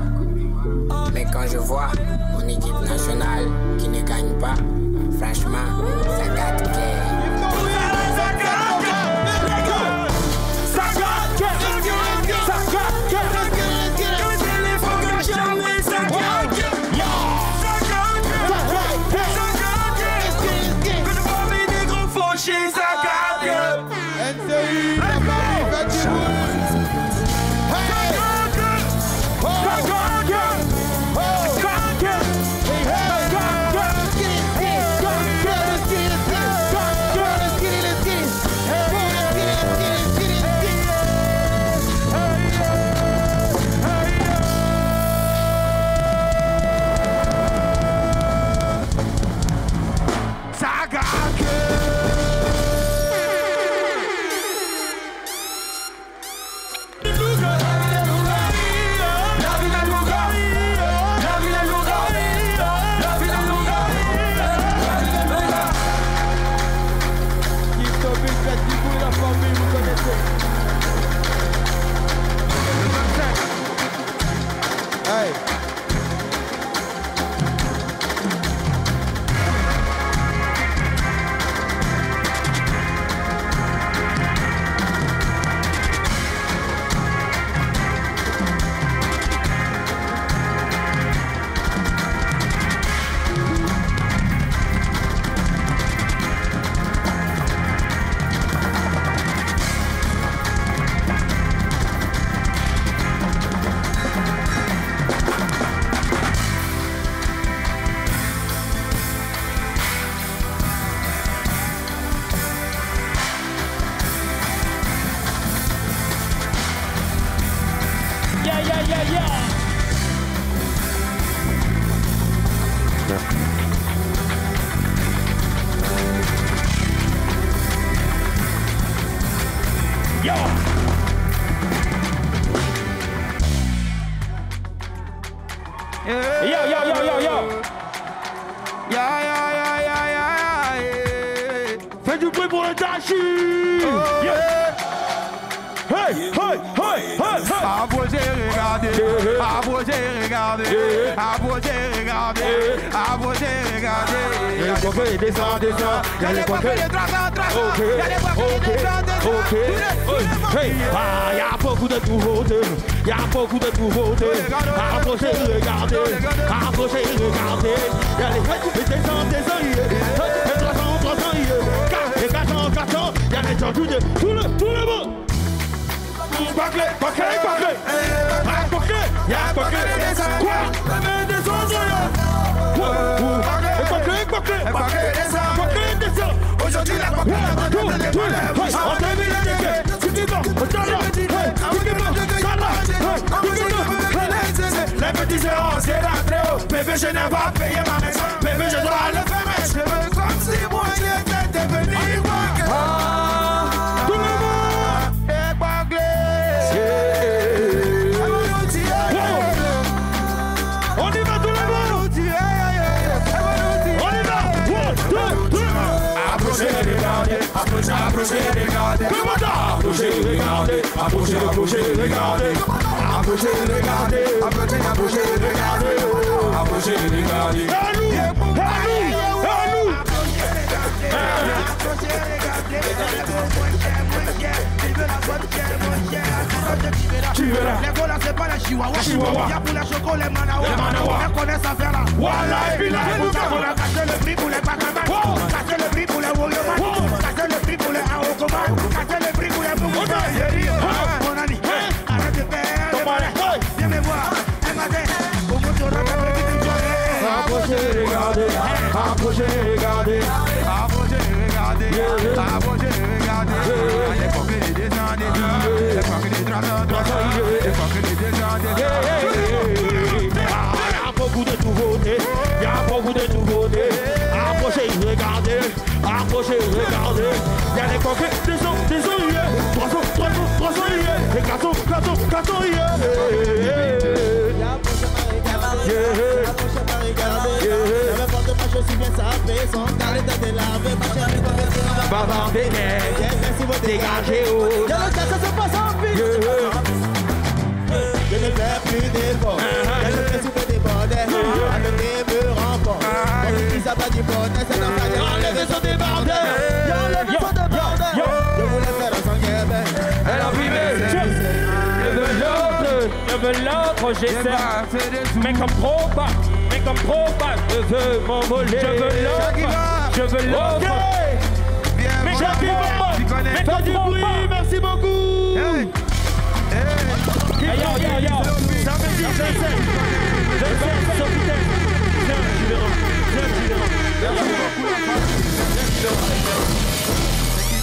Mais quand je vois mon équipe nationale qui ne gagne pas, franchement, ça gâte cœur. Fais du bruit pour le Dashi. Hey, hey, hey, hey, hey. Approchez, regardez. Approchez, regardez. Approchez, regardez. Approchez, regardez. Y'a les coquins qui descendent, descendent. Y'a les coquins qui descendent, Hey, y'a beaucoup de nouveautés. Y'a beaucoup de nouveautés. Approchez, regardez. Approchez, regardez. Y'a les coquins qui descendent, descendent. Et 300, et 400. Y'a les gens tout le monde. Baclé, baclé, baclé. Baclé, y'a baclé. Quoi? La main des autres, baclé, baclé. Baclé, descend. Aujourd'hui, la baclé. En 2000, si tu vas, les petits zéros, c'est la très haut. Bébé, je n'ai pas payé ma maison. Bébé, je dois le faire, mais je veux comme si moi j'étais devenu baclé. Tout le monde. On y va tout le monde. On y va. Approchez, regardez. Approchez, regardez. Approchez, regardez. Approchez, regardez. Approchez, regardez. Approchez, regardez. Approchez, regardez. À nous. Tu verras. Les gars là c'est pas les chihuahuas. Y'a pour les chocos, les manawa. On connaît ça faire là. Voilà, et puis là, on a cassé le prix pour les pacamans. Cassé le prix pour les woyoman. Cassé le prix pour les aokoman. Cassé le prix pour les bougoumans. Mon ami, arrête de faire. Viens me voir. Comment tu auras fait une journée. Approchez, regardez. Approchez, regardez. Approchez, regardez. Approchez, regardez. Les coquins les descendent. Les coquins les descendent. Y'a beaucoup de nouveautés. Y'a beaucoup de nouveautés. Approchez, débordé. Y'a des coquets, des os, yeah. 300, yeah. Et 400, yeah. Je suis bien sapé, sans carré de délavé, ma chérie va me dire va dans des neiges, merci vous dégager, oh. Y'a le cas, ça se passe en ville. Je ne fais plus d'efforts, je ne fais souper des bordels, avec des murs en port. Quand tu dis ça va du bonnet, c'est dans ta gueule, enlevez son débordel. Enlevez son débordel. Je voulais faire un sang guébé. Elle a vivé, je veux l'autre, j'essaie. Mais comme trop bas, je veux m'envoler. Je veux l'autre. Mais fais du bruit, merci beaucoup. Yo. Ça me dit, je sais.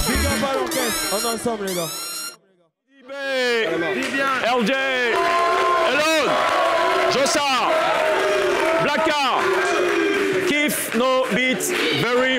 Big up à l'orchestre, on est ensemble les gars. LJ, Elon, Jossa, Blackar, Kif, no beats, very